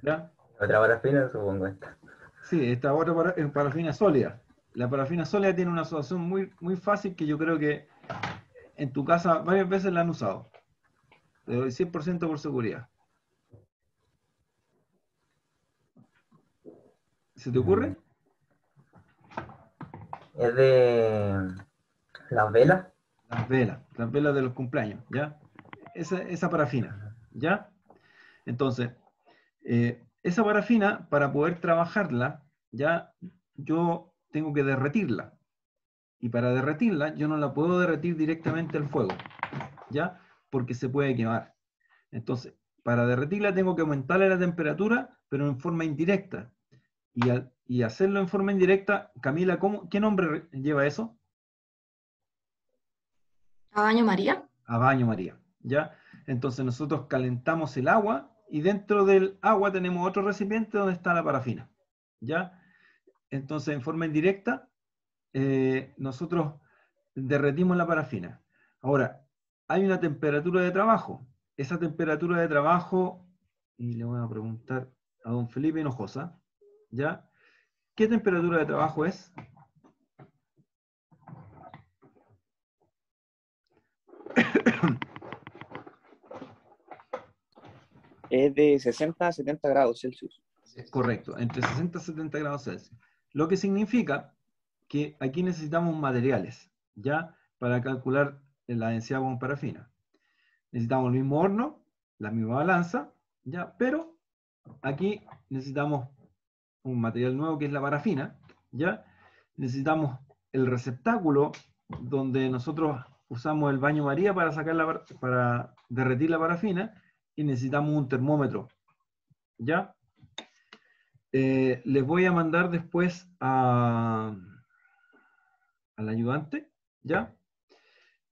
¿ya? otra parafina, supongo esta. Sí, esta otra es parafina sólida. La parafina sólida tiene una asociación muy, muy fácil que yo creo que en tu casa varias veces la han usado. Le doy 100% por seguridad. ¿Se te ocurre? Es de las velas. Las velas de los cumpleaños, ¿ya? Esa parafina, ¿ya? Entonces, esa parafina, para poder trabajarla, ya yo tengo que derretirla. Y para derretirla, yo no la puedo derretir directamente al fuego, ¿ya? Porque se puede quemar. Entonces, para derretirla tengo que aumentarle la temperatura, pero en forma indirecta. Y hacerlo en forma indirecta, Camila, ¿qué nombre lleva eso? ¿A baño María? A baño María, ¿ya? Entonces nosotros calentamos el agua y dentro del agua tenemos otro recipiente donde está la parafina, ¿ya? Entonces, en forma indirecta, nosotros derretimos la parafina. Ahora, hay una temperatura de trabajo. Esa temperatura de trabajo, y le voy a preguntar a don Felipe Hinojosa, ¿ya? ¿Qué temperatura de trabajo es? Es de 60 a 70 grados Celsius. Correcto, entre 60 y 70 grados Celsius. Lo que significa que aquí necesitamos materiales, ¿ya? Para calcular la densidad con parafina. Necesitamos el mismo horno, la misma balanza, ¿ya? Pero aquí necesitamos un material nuevo que es la parafina, ¿ya? Necesitamos el receptáculo donde nosotros usamos el baño María para para derretir la parafina, y necesitamos un termómetro, ¿ya? Les voy a mandar después al ayudante, ¿ya?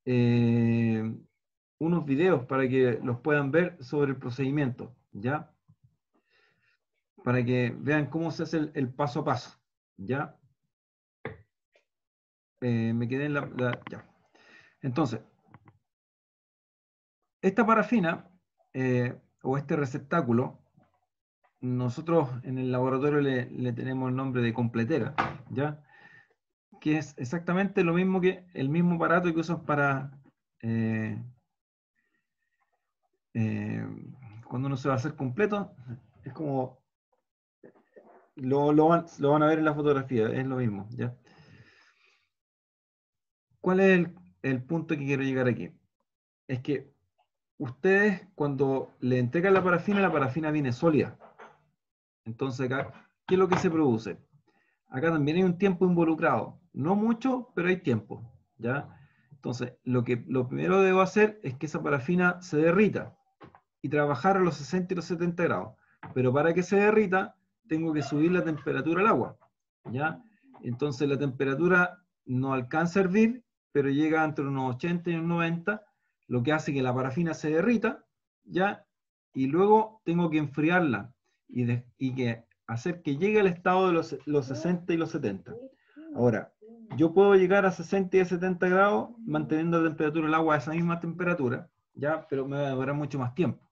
Unos videos para que los puedan ver sobre el procedimiento, ¿ya? para que vean cómo se hace el paso a paso. ¿Ya? Me quedé en ya. Entonces, esta parafina o este receptáculo, nosotros en el laboratorio le tenemos el nombre de completera, ¿ya? Que es exactamente lo mismo que el mismo aparato que usan para cuando uno se va a hacer completo, es como lo van a ver en la fotografía, es lo mismo, ¿ya? ¿Cuál es el punto que quiero llegar aquí? Es que ustedes cuando le entregan la parafina viene sólida. Entonces acá, ¿qué es lo que se produce? Acá también hay un tiempo involucrado. No mucho, pero hay tiempo, ¿ya? Entonces, lo primero que debo hacer es que esa parafina se derrita y trabajar a los 60 y los 70 grados. Pero para que se derrita, tengo que subir la temperatura al agua, ¿ya? Entonces la temperatura no alcanza a hervir, pero llega entre unos 80 y unos 90, lo que hace que la parafina se derrita, ¿ya? Y luego tengo que enfriarla y que hacer que llegue al estado de los 60 y los 70. Ahora, yo puedo llegar a 60 y a 70 grados manteniendo la temperatura del agua a esa misma temperatura, ¿ya? Pero me va a demorar mucho más tiempo.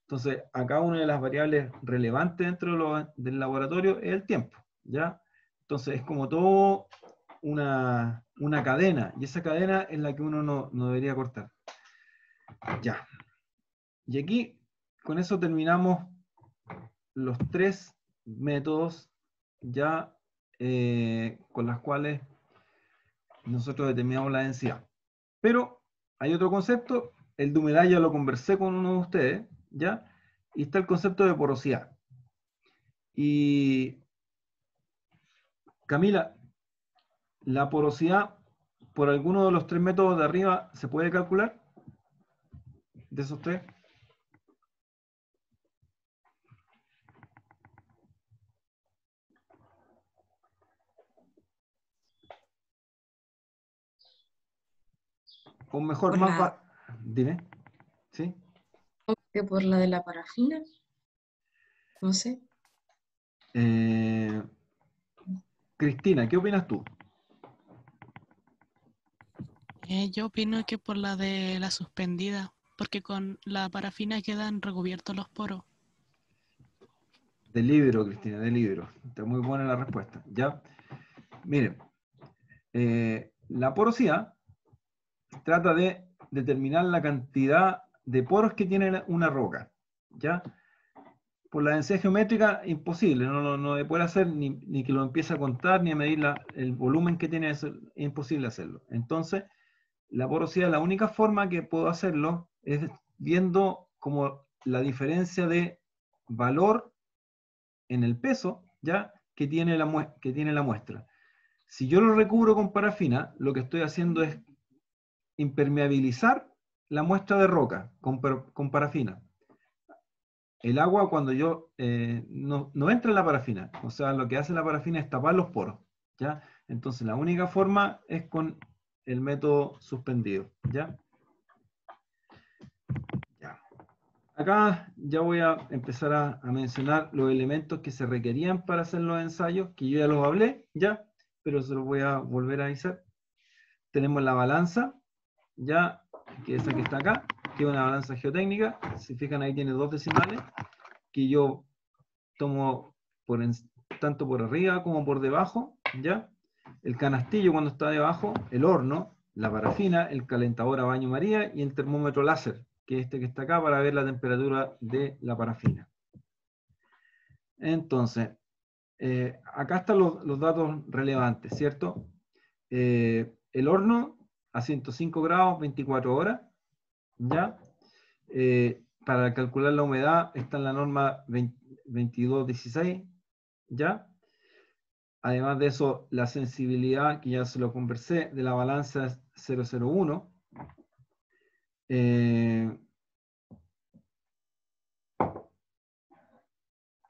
Entonces, acá una de las variables relevantes dentro del laboratorio es el tiempo, ¿ya? Entonces, es como todo una cadena, y esa cadena es la que uno no debería cortar. Ya. Y aquí, con eso terminamos los 3 métodos ya con los cuales nosotros determinamos la densidad. Pero hay otro concepto, el de humedad ya lo conversé con uno de ustedes, ¿ya? Y está el concepto de porosidad. Y Camila, ¿la porosidad por alguno de los 3 métodos de arriba se puede calcular? ¿De esos 3? O mejor, Por más la, dime, ¿sí? que por la de la parafina, no sé. Cristina, ¿qué opinas tú? Yo opino que por la de la suspendida, porque con la parafina quedan recubiertos los poros. Del libro, Cristina, del libro. Está muy buena la respuesta. ¿Ya? Miren, la porosidad trata de determinar la cantidad de poros que tiene una roca. ¿Ya? Por la densidad geométrica, imposible. No puede hacer ni que lo empiece a contar, ni a medir el volumen que tiene. Es imposible hacerlo. Entonces, la porosidad, la única forma que puedo hacerlo es viendo como la diferencia de valor en el peso, ¿ya? que tiene la muestra. Si yo lo recubro con parafina, lo que estoy haciendo es impermeabilizar la muestra de roca con parafina. El agua cuando yo no entra en la parafina, o sea, lo que hace la parafina es tapar los poros, ¿ya? Entonces la única forma es con el método suspendido, ¿ya? Acá ya voy a empezar a mencionar los elementos que se requerían para hacer los ensayos, que yo ya los hablé, ¿ya? Pero se los voy a volver a avisar. Tenemos la balanza, ya, que es esa que está acá, que es una balanza geotécnica. Si fijan ahí tiene 2 decimales, que yo tomo tanto por arriba como por debajo, ¿ya? El canastillo cuando está debajo, el horno, la parafina, el calentador a baño María y el termómetro láser, que es este que está acá para ver la temperatura de la parafina. Entonces, acá están los datos relevantes, ¿cierto? El horno a 105 grados, 24 horas, ¿ya? Para calcular la humedad está en la norma 2216, ¿ya? Además de eso, la sensibilidad, que ya se lo conversé, de la balanza es 001.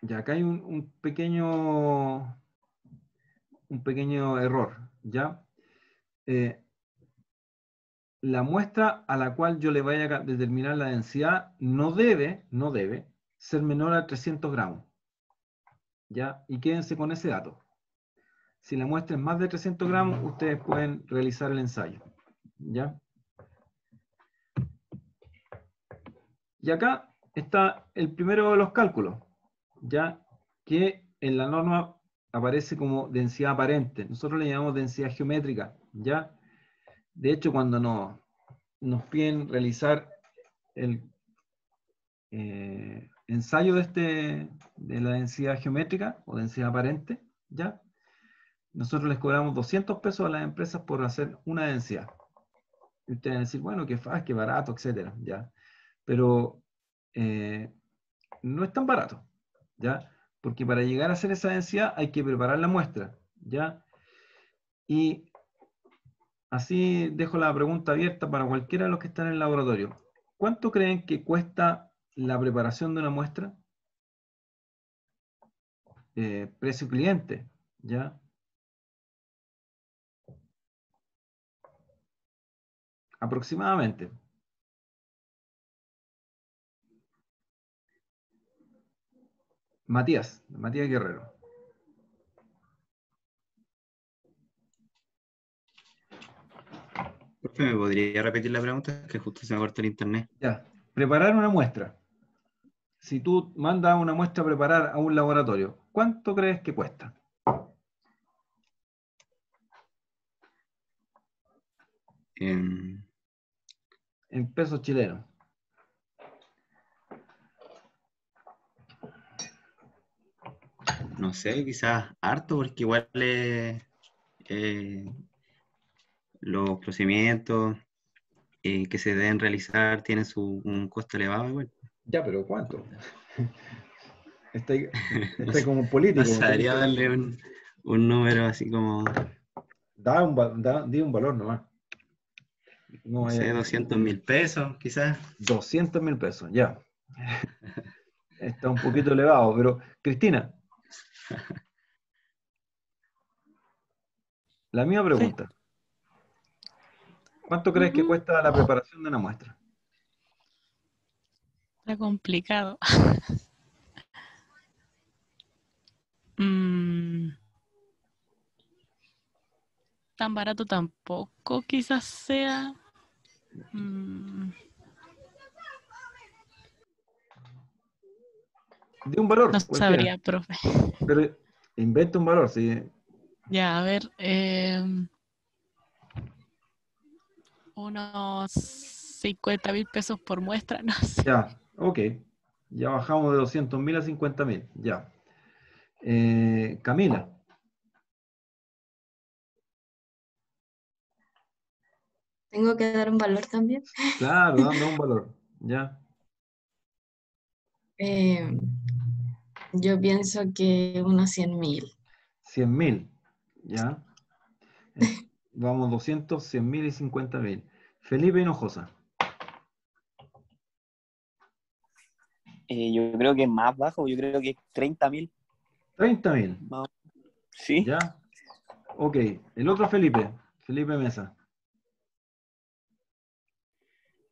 Ya acá hay un pequeño error, ¿ya? La muestra a la cual yo le vaya a determinar la densidad no debe ser menor a 300 gramos, ¿ya? Y quédense con ese dato. Si la muestra es más de 300 gramos, ustedes pueden realizar el ensayo, ¿ya? Y acá está el primero de los cálculos, ¿ya? Que en la norma aparece como densidad aparente. Nosotros le llamamos densidad geométrica, ¿ya? De hecho, cuando nos piden realizar el ensayo de la densidad geométrica o densidad aparente, ¿ya? Nosotros les cobramos 200 pesos a las empresas por hacer una densidad. Y ustedes van a decir, bueno, qué barato, etcétera, ¿ya? Pero no es tan barato, ¿ya? Porque para llegar a hacer esa densidad hay que preparar la muestra, ¿ya? Y así dejo la pregunta abierta para cualquiera de los que están en el laboratorio. ¿Cuánto creen que cuesta la preparación de una muestra? Precio cliente, ¿ya? Aproximadamente. Matías Guerrero. Profe, ¿me podría repetir la pregunta? Que justo se me cortó el internet. Ya, preparar una muestra. Si tú mandas una muestra a preparar a un laboratorio, ¿cuánto crees que cuesta? En pesos chilenos. No sé, quizás harto, porque igual los procedimientos que se deben realizar tienen un costo elevado igual. Ya, pero ¿cuánto? Está como un político. No sabría darle un número así como... Di un valor nomás. No sé, 200.000 pesos, quizás. 200.000 pesos, ya. Está un poquito elevado, pero Cristina. La misma pregunta. ¿Cuánto crees que cuesta la preparación de una muestra? Está complicado. Tan barato tampoco quizás sea. De un valor. No sabría, profe. Pero inventa un valor, sí. Ya, a ver. Unos 50.000 pesos por muestra, no sé. Ya, ok. Ya bajamos de 200.000 a 50.000. Ya. Camila. ¿Tengo que dar un valor también? Claro, dando un valor. Ya. Yo pienso que unos 100.000. 100.000. Ya. Vamos 200, 100.000 y 50.000. Felipe Hinojosa. Yo creo que es más bajo, yo creo que es 30.000. 30.000. Sí. Ya. Ok. El otro Felipe Mesa.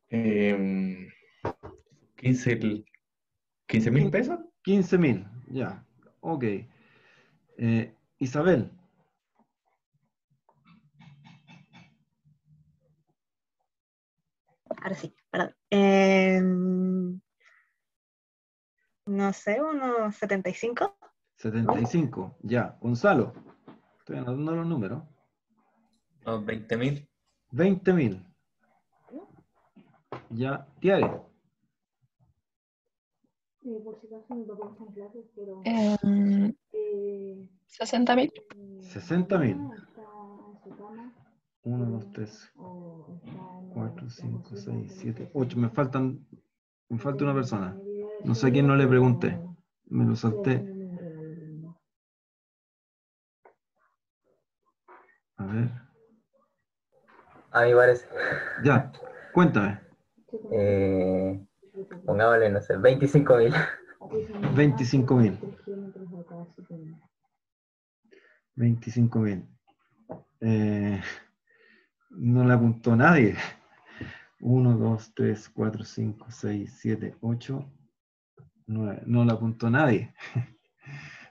15.000 pesos. 15.000. Ya. Ok. Isabel. Ahora sí, perdón. No sé, unos 75. 75. Ya. Gonzalo. Estoy anotando los números. Unos 20.000. 20.000. Ya. Tiare. 60.000. 60.000. 1, 2, 3, 4, 5, 6, 7, 8. Me falta una persona. No sé a quién no le pregunté. Me lo salté. A ver. A mí parece. Ya, cuéntame. Pongámosle, no sé, 25.000. 25.000. 25.000. No le apuntó nadie. 1, 2, 3, 4, 5, 6, 7, 8, 9. No le apuntó nadie.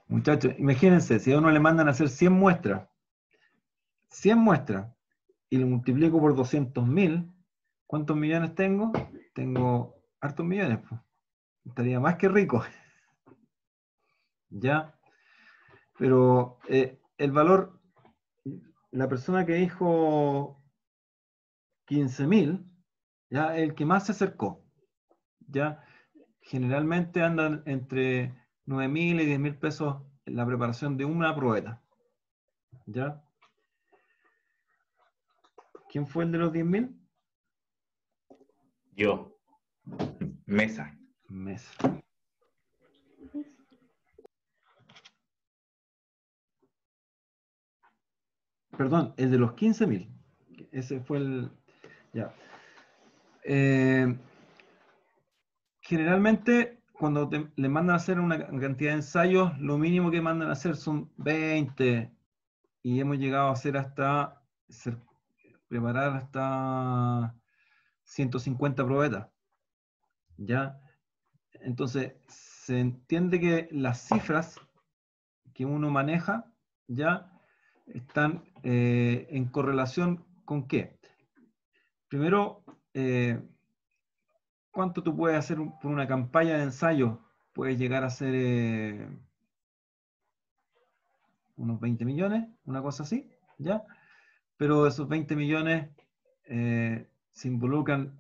Muchachos, imagínense, si a uno le mandan a hacer 100 muestras, y lo multiplico por 200.000, ¿cuántos millones tengo? Tengo hartos millones, pues. Estaría más que rico. ¿Ya? Pero el valor, la persona que dijo 15.000, ya el que más se acercó, ya generalmente andan entre 9.000 y 10.000 pesos en la preparación de una probeta. ¿Ya? ¿Quién fue el de los 10.000? Yo. Mesa. Mesa. Perdón, el de los 15.000. Ese fue el... Ya. Generalmente, cuando le mandan a hacer una cantidad de ensayos, lo mínimo que mandan a hacer son 20, y hemos llegado a hacer hasta, preparar hasta 150 probetas. ¿Ya? Entonces, se entiende que las cifras que uno maneja, ya están en correlación con qué. Primero, ¿cuánto tú puedes hacer por una campaña de ensayo? Puedes llegar a hacer unos 20 millones, una cosa así, ¿ya? Pero de esos 20 millones se involucran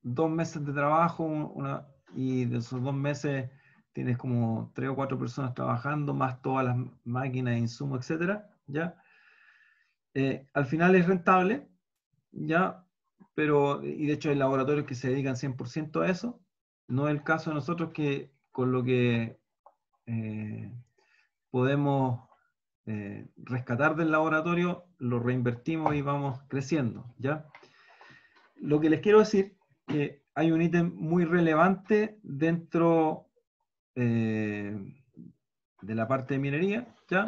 2 meses de trabajo, y de esos 2 meses tienes como 3 o 4 personas trabajando, más todas las máquinas, insumos, etcétera, ¿ya? Al final es rentable, ¿ya? Pero, y de hecho hay laboratorios que se dedican 100% a eso. No es el caso de nosotros, que con lo que podemos rescatar del laboratorio, lo reinvertimos y vamos creciendo, ¿ya? Lo que les quiero decir, que hay un ítem muy relevante dentro de la parte de minería, ¿ya?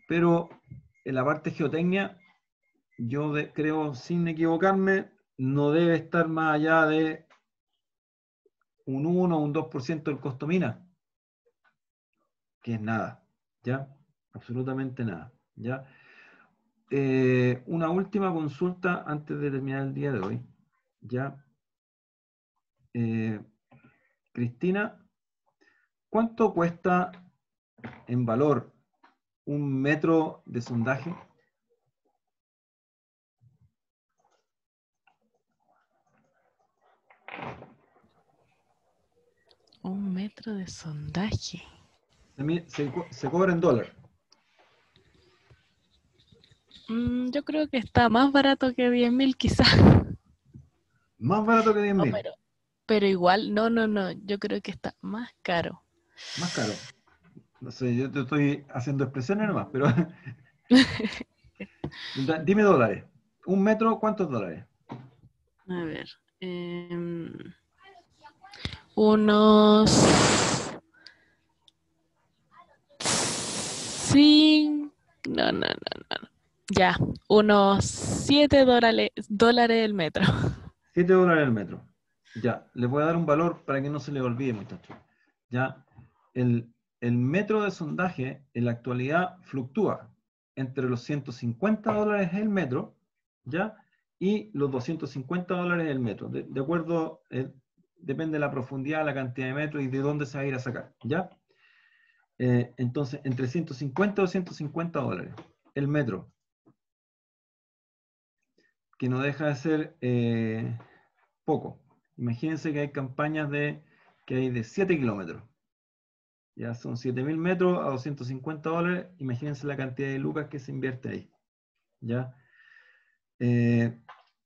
Pero en la parte de geotecnia, yo creo, sin equivocarme, no debe estar más allá de un 1 o un 2% del costo mina, que es nada, ¿ya? Absolutamente nada, ¿ya? Una última consulta antes de terminar el día de hoy, ¿ya? Cristina, ¿cuánto cuesta en valor un metro de sondaje? Un metro de sondaje. Se cobra en dólar. Yo creo que está más barato que 10.000 quizás. Más barato que No, 10.000. pero igual, no. Yo creo que está más caro. Más caro. No sé, yo te estoy haciendo expresiones nomás, pero dime dólares. Un metro, ¿cuántos dólares? A ver. Unos 5. No. Ya, unos $7 el metro. 7 dólares el metro. Ya, les voy a dar un valor para que no se les olvide, muchachos. Ya, el metro de sondaje en la actualidad fluctúa entre los 150 dólares el metro, ¿ya? Y los 250 dólares el metro. De acuerdo, depende de la profundidad, la cantidad de metros y de dónde se va a ir a sacar, ¿ya? Entonces, entre 150 y 250 dólares el metro, que no deja de ser poco. Imagínense que hay campañas que hay de 7 kilómetros. Ya son 7.000 metros a 250 dólares. Imagínense la cantidad de lucas que se invierte ahí. ¿Ya?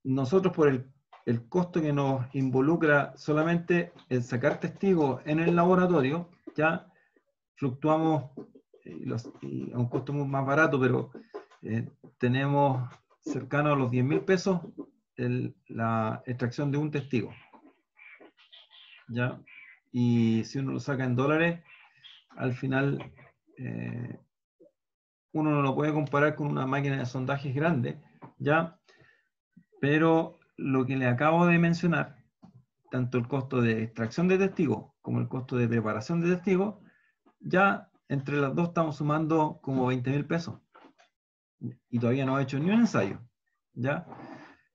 Nosotros, por el costo que nos involucra solamente el sacar testigos en el laboratorio, ya fluctuamos y a un costo muy más barato, pero tenemos cercano a los 10.000 pesos la extracción de un testigo. ¿Ya? Y si uno lo saca en dólares, al final uno no lo puede comparar con una máquina de sondajes grande, ¿ya? Pero lo que le acabo de mencionar, tanto el costo de extracción de testigos como el costo de preparación de testigos, ya entre las dos estamos sumando como 20.000 pesos. Y todavía no ha hecho ni un ensayo, ¿ya?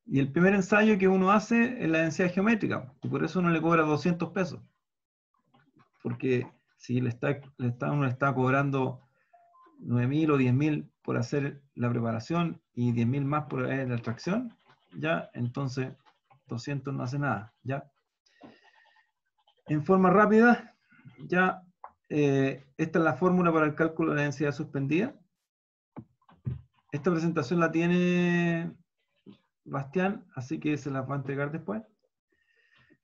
Y el primer ensayo que uno hace es la densidad geométrica, y por eso uno le cobra 200 pesos. Porque si uno le está cobrando 9.000 o 10.000 por hacer la preparación y 10.000 más por la extracción, ya, entonces 200 no hace nada, ya. En forma rápida, ya, esta es la fórmula para el cálculo de la densidad suspendida. Esta presentación la tiene Bastián, así que se la va a entregar después.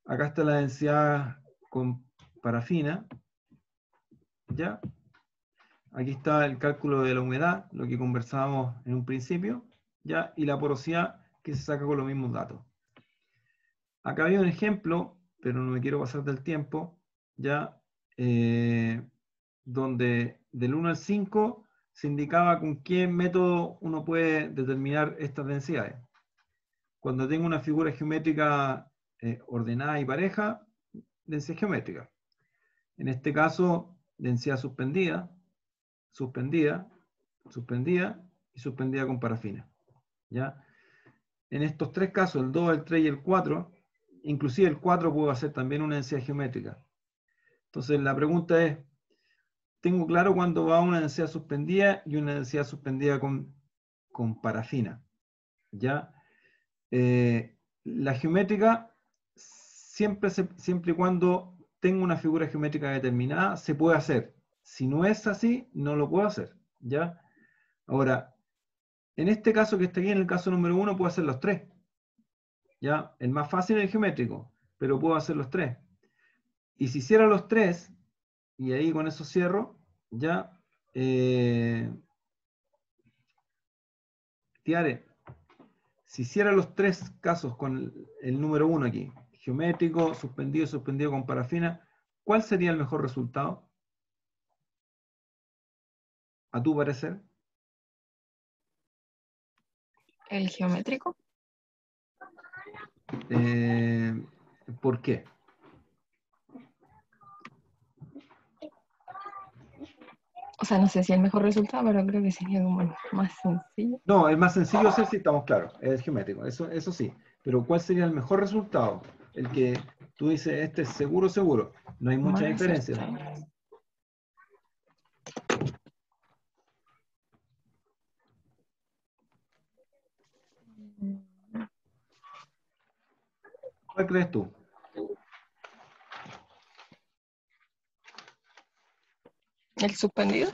Acá está la densidad con parafina, ¿ya? Aquí está el cálculo de la humedad, lo que conversábamos en un principio, ¿ya? Y la porosidad que se saca con los mismos datos. Acá había un ejemplo, pero no me quiero pasar del tiempo, ¿ya? Donde del 1 al 5 se indicaba con qué método uno puede determinar estas densidades. Cuando tengo una figura geométrica ordenada y pareja, densidad geométrica. En este caso, densidad suspendida, suspendida, suspendida y suspendida con parafina, ¿ya? En estos tres casos, el 2, el 3 y el 4, inclusive el 4 puedo hacer también una densidad geométrica. Entonces la pregunta es, tengo claro cuándo va una densidad suspendida y una densidad suspendida con parafina, ¿ya? La geométrica, siempre y cuando tengo una figura geométrica determinada, se puede hacer. Si no es así, no lo puedo hacer, ¿ya? Ahora, en este caso que está aquí, en el caso número 1, puedo hacer los tres, ¿ya? El más fácil es el geométrico, pero puedo hacer los tres. Y si hiciera los tres, y ahí con eso cierro, ya, Tiare, si hiciera los tres casos con el número 1 aquí, geométrico, suspendido, suspendido con parafina, ¿cuál sería el mejor resultado? ¿A tu parecer? ¿El geométrico? ¿Por qué? O sea, no sé si el mejor resultado, pero creo que sería como el más sencillo. No, el más sencillo es el, si estamos claros, es el geométrico, eso sí. Pero ¿cuál sería el mejor resultado? El que tú dices, este es seguro, seguro. No hay mucha Más diferencia. certero. ¿Cuál crees tú? ¿El suspendido?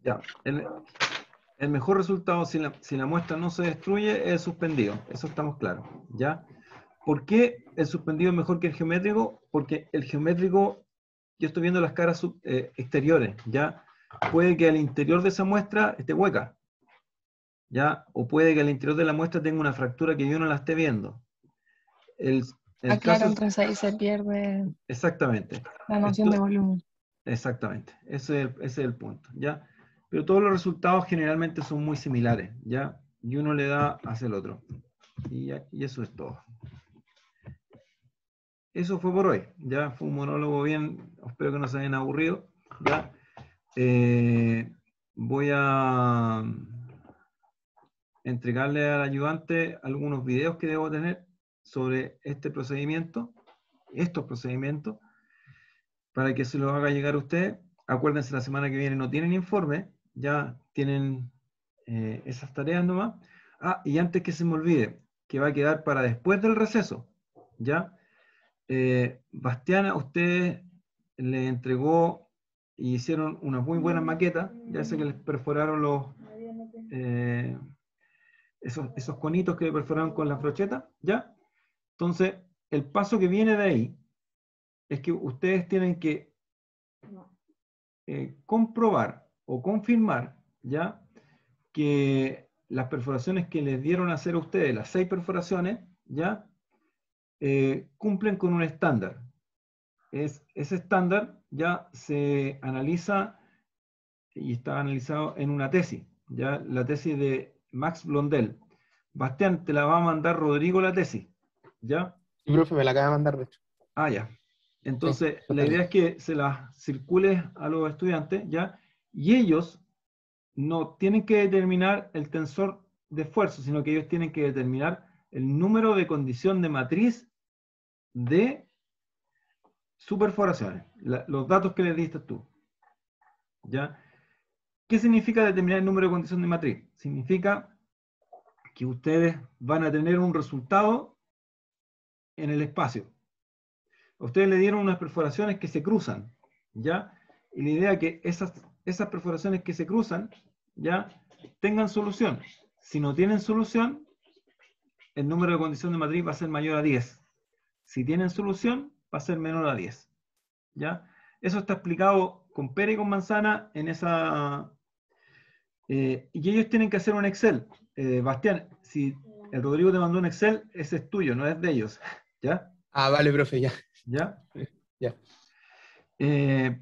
Ya, el mejor resultado si la muestra no se destruye es el suspendido, eso estamos claros, ¿ya? ¿Por qué el suspendido es mejor que el geométrico? Porque el geométrico, yo estoy viendo las caras exteriores, ¿ya? Puede que al interior de esa muestra esté hueca, ¿ya? O puede que al interior de la muestra tenga una fractura que yo no la esté viendo. Claro, caso entonces ahí se pierde exactamente. la noción de volumen. Exactamente, ese es el punto, ¿ya? Pero todos los resultados generalmente son muy similares, ¿ya? Y uno le da hacia el otro. Y eso es todo. Eso fue por hoy, ¿ya? Fue un monólogo bien, espero que no se hayan aburrido, ¿ya? Voy a entregarle al ayudante algunos videos que debo tener sobre este procedimiento, estos procedimientos, para que se los haga llegar a usted. Acuérdense, la semana que viene no tienen informe, ya tienen esas tareas nomás. Ah, y antes que se me olvide, que va a quedar para después del receso, ¿ya? Bastián, a usted le entregó y hicieron unas muy buenas maquetas, ya sé que les perforaron esos conitos que perforaron con la brocheta, ¿ya? Entonces, el paso que viene de ahí es que ustedes tienen que comprobar o confirmar, ¿ya? Que las perforaciones que les dieron a hacer a ustedes, las 6 perforaciones, ¿ya? Cumplen con un estándar. Ese estándar ya se analiza y está analizado en una tesis, ¿ya? La tesis de Max Blondel. Bastián, te la va a mandar Rodrigo la tesis, ¿ya? Sí, profe, me la acaba de mandar, de hecho. Ah, ya. Entonces, la total. idea es que se las circule a los estudiantes, ¿ya? Y ellos no tienen que determinar el tensor de esfuerzo, sino que ellos tienen que determinar el número de condición de matriz de su perforaciones, los datos que les diste tú, ¿ya? ¿Qué significa determinar el número de condición de matriz? Significa que ustedes van a tener un resultado en el espacio. Ustedes le dieron unas perforaciones que se cruzan, ¿ya? Y la idea es que esas perforaciones que se cruzan, ¿ya? Tengan solución. Si no tienen solución, el número de condición de matriz va a ser mayor a 10. Si tienen solución, va a ser menor a 10. ¿Ya? Eso está explicado con pera y con manzana en esa... y ellos tienen que hacer un Excel. Bastián, si el Rodrigo te mandó un Excel, ese es tuyo, no es de ellos. ¿Ya? Ah, vale, profe, ya. ¿Ya? Ya.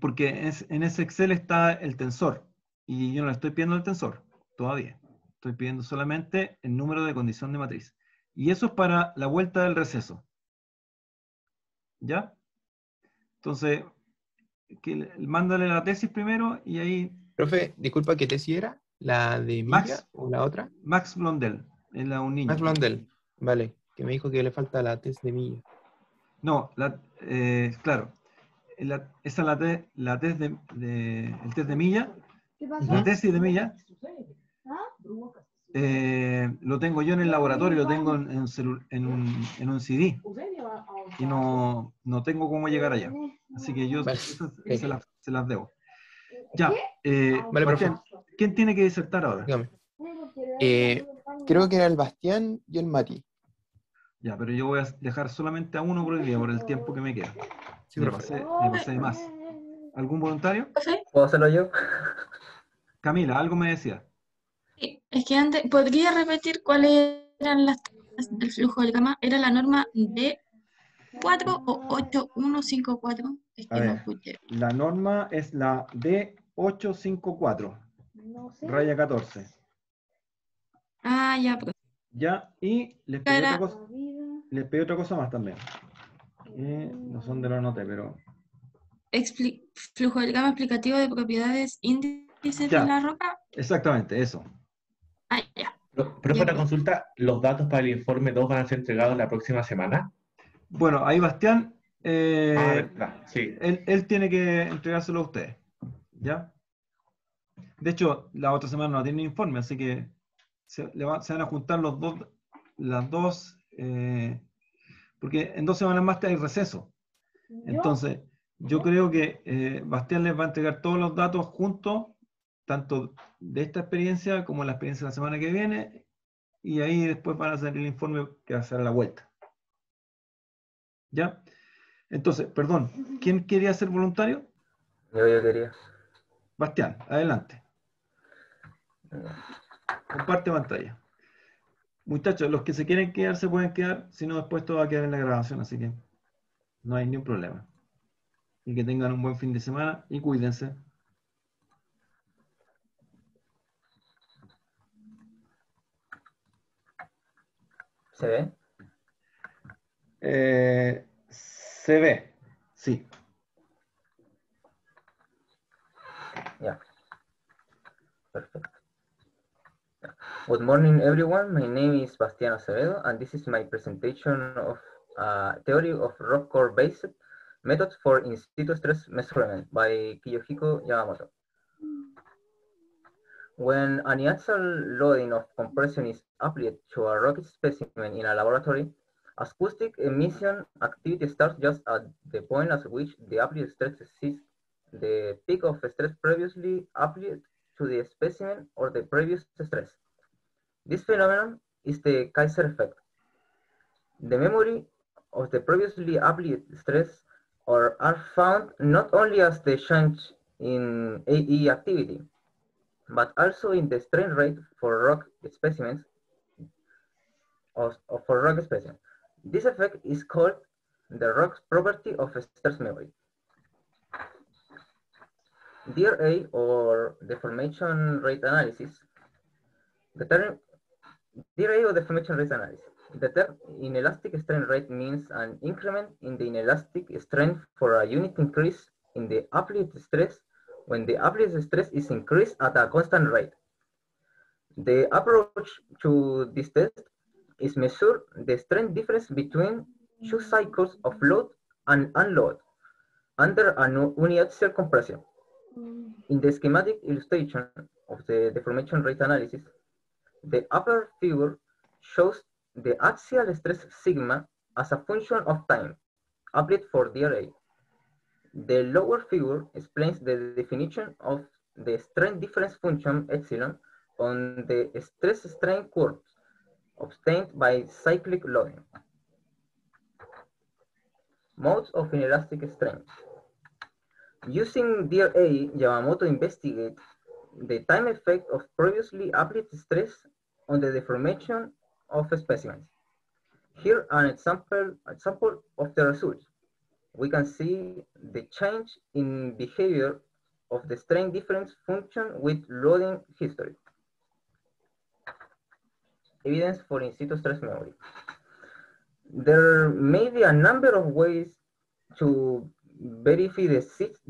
Porque en ese Excel está el tensor. Y yo no le estoy pidiendo el tensor todavía. Estoy pidiendo solamente el número de condición de matriz. Y eso es para la vuelta del receso. ¿Ya? Entonces, mándale la tesis primero y ahí... Profe, disculpa, ¿qué tesis era? ¿La de Milla o la otra? Max Blondel, es un niño. Max Blondel, vale, que me dijo que le falta la tesis de Milla. No, claro, esa es el test de Milla, la tesis de Milla, lo tengo yo en el laboratorio, lo tengo en un CD, y no tengo cómo llegar allá, así que yo Vale. se las debo. Ya, Vale, Bastián, profe. ¿quién tiene que disertar ahora? Dígame. Creo que era el Bastián y el Mati. Ya, pero yo voy a dejar solamente a uno por el día, por el tiempo que me queda. Sí, me profe. pasé de más. ¿Algún voluntario? ¿Puedo hacerlo yo? Camila, algo me decía. Sí, es que antes, ¿podría repetir cuáles eran las tablas del flujo del gamma? ¿Era la norma D4 o 8154? Es A que no ver, escuché. la norma es la D854, raya 14. Ah, ya, pero Ya, y les pedí era otra cosa más también. No son de la nota, pero... flujo del gamma explicativo de propiedades índices Ya. de la roca. Exactamente, eso. Ah, ya. Profe, una consulta, ¿los datos para el informe 2 van a ser entregados la próxima semana? Bueno, ahí Bastián, Verdad, sí. él tiene que entregárselo a ustedes. ¿Ya? De hecho, la otra semana no tiene informe, así que se van a juntar las dos, porque en 2 semanas más hay receso. Entonces, yo creo que Bastián les va a entregar todos los datos juntos, tanto de esta experiencia como la experiencia de la semana que viene, y ahí después van a hacer el informe que va a ser a la vuelta. ¿Ya? Entonces, perdón, ¿quién quería ser voluntario? Yo quería. Bastián, adelante. Comparte pantalla. Muchachos, los que se quieren quedar se pueden quedar, si no después todo va a quedar en la grabación, así que no hay ningún problema. Y que tengan un buen fin de semana y cuídense. ¿Se ve? Se ve, sí. Yeah. Perfect. Good morning, everyone. My name is Bastián Acevedo, and this is my presentation of theory of rock core-based methods for in situ stress measurement by Kiyohiko Yamamoto. When an axial loading of compression is applied to a rock specimen in a laboratory, acoustic emission activity starts just at the point at which the applied stress exceeds the peak of stress previously applied to the specimen or the previous stress. This phenomenon is the Kaiser effect. The memory of the previously applied stress are found not only as the change in AE activity, but also in the strain rate for rock specimens. This effect is called the rock property of stress memory. DRA, or deformation rate analysis, the term DRA or deformation rate analysis. The term inelastic strain rate means an increment in the inelastic strain for a unit increase in the appliced stress when the applied stress is increased at a constant rate. The approach to this test is measure the strain difference between two cycles of load and unload under an uniaxial compression. In the schematic illustration of the deformation rate analysis, the upper figure shows the axial stress sigma as a function of time, applied for DRA. The lower figure explains the definition of the strain difference function epsilon on the stress-strain curves obtained by cyclic loading. Modes of inelastic strain. Using DRA, Yamamoto investigated the time effect of previously applied stress on the deformation of specimens. Here an example of the results. We can see the change in behavior of the strain difference function with loading history. Evidence for in situ stress memory. There may be a number of ways to verify the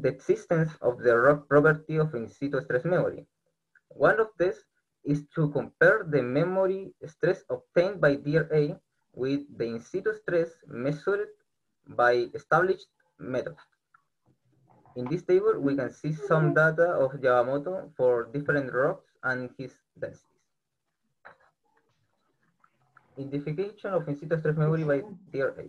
existence of the property of in situ stress memory. One of these is to compare the memory stress obtained by DRA with the in situ stress measured by established methods. In this table, we can see some data of Yamamoto for different rocks and his densities. Identification of in situ stress memory by DRA.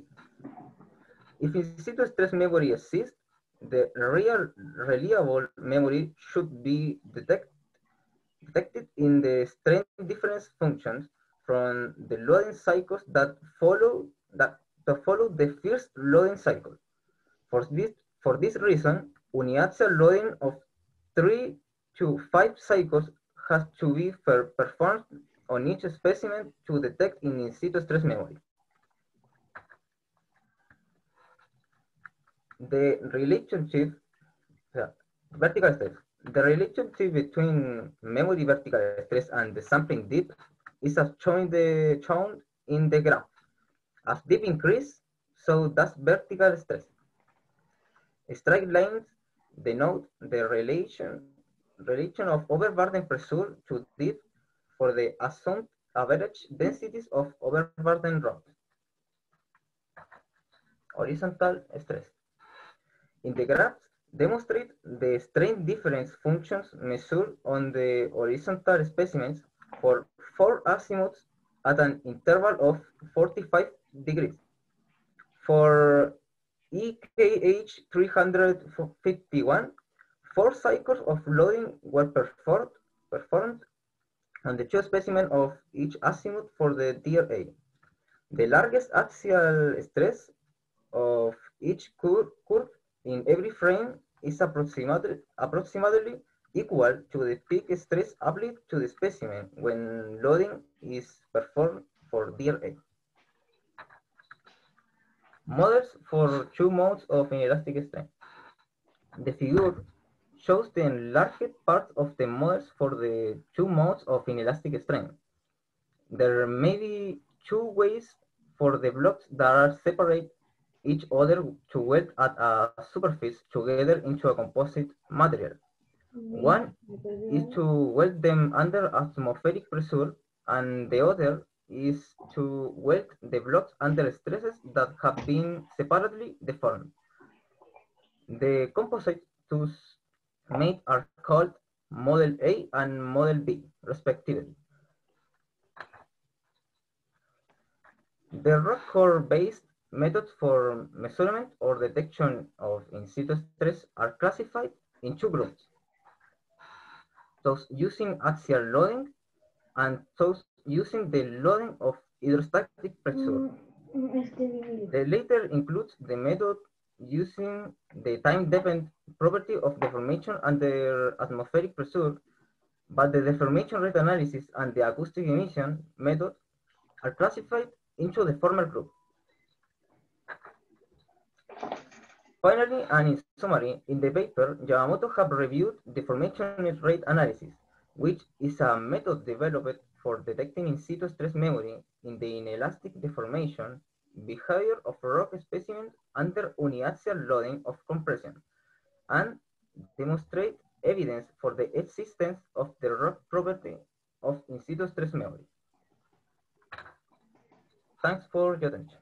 If in situ stress memory exists, the real reliable memory should be detected in the strain difference functions from the loading cycles that follow the first loading cycle. For this reason, uniaxial loading of 3 to 5 cycles has to be performed on each specimen to detect in situ stress memory. The relationship, vertical stress. The relationship between memory vertical stress and the sampling dip is as shown in the graph. As dip increase, so does vertical stress. Straight lines denote the relation of overburden pressure to dip for the assumed average densities of overburden rocks. Horizontal stress. In the graph, demonstrate the strain difference functions measured on the horizontal specimens for 4 azimuths at an interval of 45 degrees. For EKH 351, 4 cycles of loading were performed on the 2 specimens of each azimuth for the DRA. The largest axial stress of each curve in every frame is approximately equal to the peak stress applied to the specimen when loading is performed for DRA. Models for 2 modes of inelastic strain. The figure shows the enlarged part of the models for the 2 modes of inelastic strain. There may be 2 ways for the blocks that are separate each other to weld at a superfice together into a composite material. One is to weld them under atmospheric pressure, and the other is to weld the blocks under stresses that have been separately deformed. The composite tools made are called Model A and Model B, respectively. The rock core-based methods for measurement or detection of in situ stress are classified in 2 groups: those using axial loading and those using the loading of hydrostatic pressure. The latter includes the method using the time-dependent property of deformation under atmospheric pressure, but the deformation rate analysis and the acoustic emission method are classified into the former group. Finally, and in summary, in the paper, Yamamoto have reviewed deformation rate analysis, which is a method developed for detecting in situ stress memory in the inelastic deformation behavior of rock specimens under uniaxial loading of compression, and demonstrate evidence for the existence of the rock property of in situ stress memory. Thanks for your attention.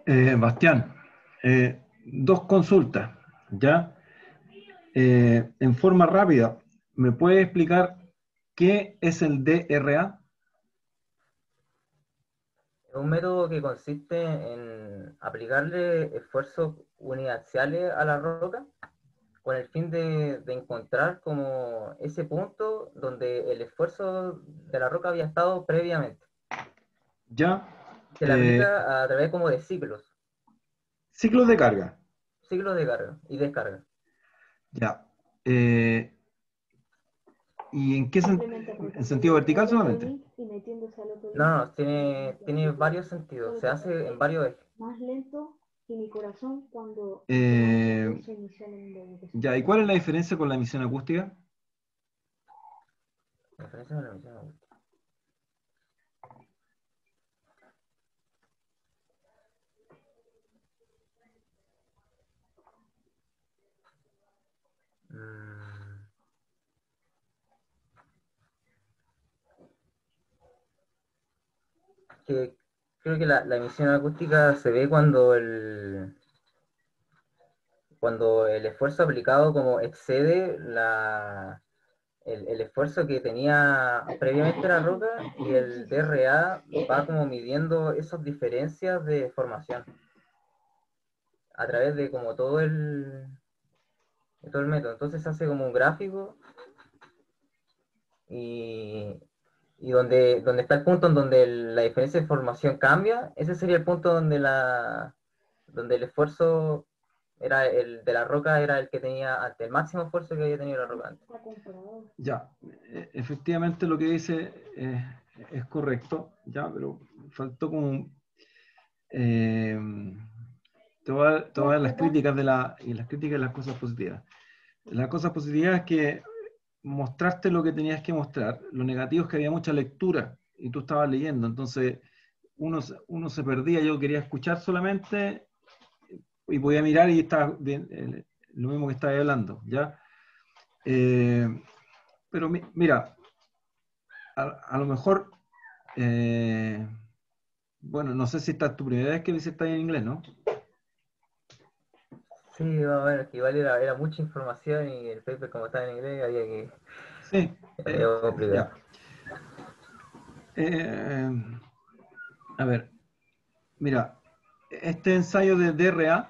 Bastián, dos consultas, ¿ya? En forma rápida, ¿me puede explicar qué es el DRA? Es un método que consiste en aplicarle esfuerzos uniaxiales a la roca con el fin de encontrar como ese punto donde el esfuerzo de la roca había estado previamente. ¿Ya? Se le aplica a través como de ciclos. Ciclos de carga. Ciclos de carga y descarga. Ya. ¿Y en qué en sentido vertical solamente? No, tiene varios sentidos. Se hace en varios ejes. Más lento que mi corazón cuando ya, ¿y cuál es la diferencia con la emisión acústica? La diferencia con la emisión acústica. Que creo que la emisión acústica se ve cuando el esfuerzo aplicado como excede el esfuerzo que tenía previamente la roca, y el DRA va como midiendo esas diferencias de formación a través de como todo el método. Entonces se hace como un gráfico y donde está el punto en donde la diferencia de formación cambia, ese sería el punto donde el esfuerzo era el de la roca, era el que tenía ante el máximo esfuerzo que había tenido la roca antes. Ya, efectivamente lo que dice es correcto, ya, pero faltó como todas las críticas y las críticas de las cosas positivas. Las cosas positivas es que mostraste lo que tenías que mostrar. Lo negativo es que había mucha lectura y tú estabas leyendo, entonces uno se perdía. Yo quería escuchar solamente y podía mirar y estaba bien, lo mismo que estaba hablando, ¿ya? Pero mira, a lo mejor, bueno, no sé si esta es tu primera vez que visitas en inglés, ¿no? Sí, bueno, que igual era mucha información y el paper como estaba en inglés había que... Sí. complicado. A ver, mira, este ensayo de DRA,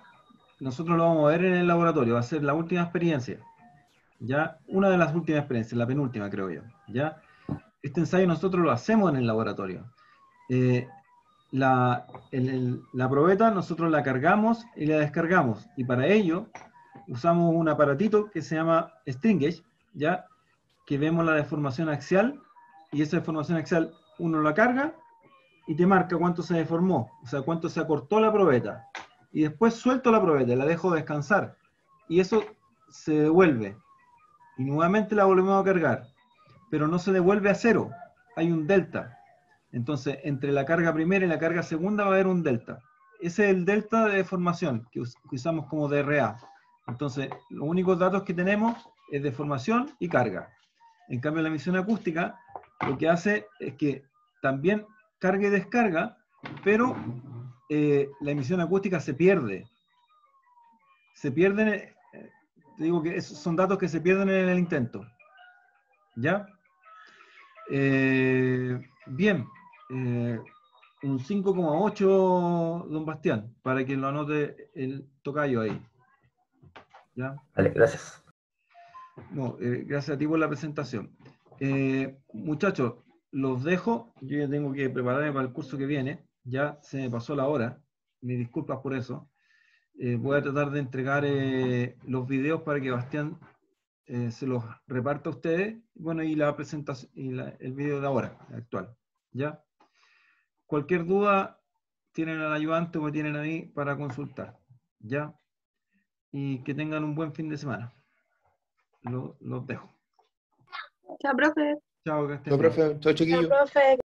nosotros lo vamos a ver en el laboratorio, va a ser la última experiencia, ¿ya? Una de las últimas experiencias, la penúltima creo yo, ¿ya? Este ensayo nosotros lo hacemos en el laboratorio. La probeta nosotros la cargamos y la descargamos, y para ello usamos un aparatito que se llama string gauge, ¿ya? Que vemos la deformación axial, y esa deformación axial uno la carga y te marca cuánto se deformó, o sea, cuánto se acortó la probeta, y después suelto la probeta y la dejo descansar, y eso se devuelve, y nuevamente la volvemos a cargar, pero no se devuelve a cero, hay un delta. Entonces, entre la carga primera y la carga segunda va a haber un delta. Ese es el delta de deformación que usamos como DRA. Entonces, los únicos datos que tenemos es deformación y carga. En cambio, la emisión acústica lo que hace es que también carga y descarga, pero la emisión acústica se pierde. Se pierden, te digo que esos son datos que se pierden en el intento. ¿Ya? Bien. Un 5,8, don Bastián, para que lo anote el tocayo ahí. ¿Ya? Vale, gracias. No, gracias a ti por la presentación. Muchachos, los dejo. Yo ya tengo que prepararme para el curso que viene. Ya se me pasó la hora. Mis disculpas por eso. Voy a tratar de entregar los videos para que Bastián se los reparta a ustedes. Bueno, y la presentación y el video de ahora, actual. ¿Ya? Cualquier duda, tienen al ayudante o me tienen a mí para consultar. ¿Ya? Y que tengan un buen fin de semana. Los dejo. Chao, profe. Chao, que estén Chao, bien. profe. Chao, Chao, chiquillo. profe.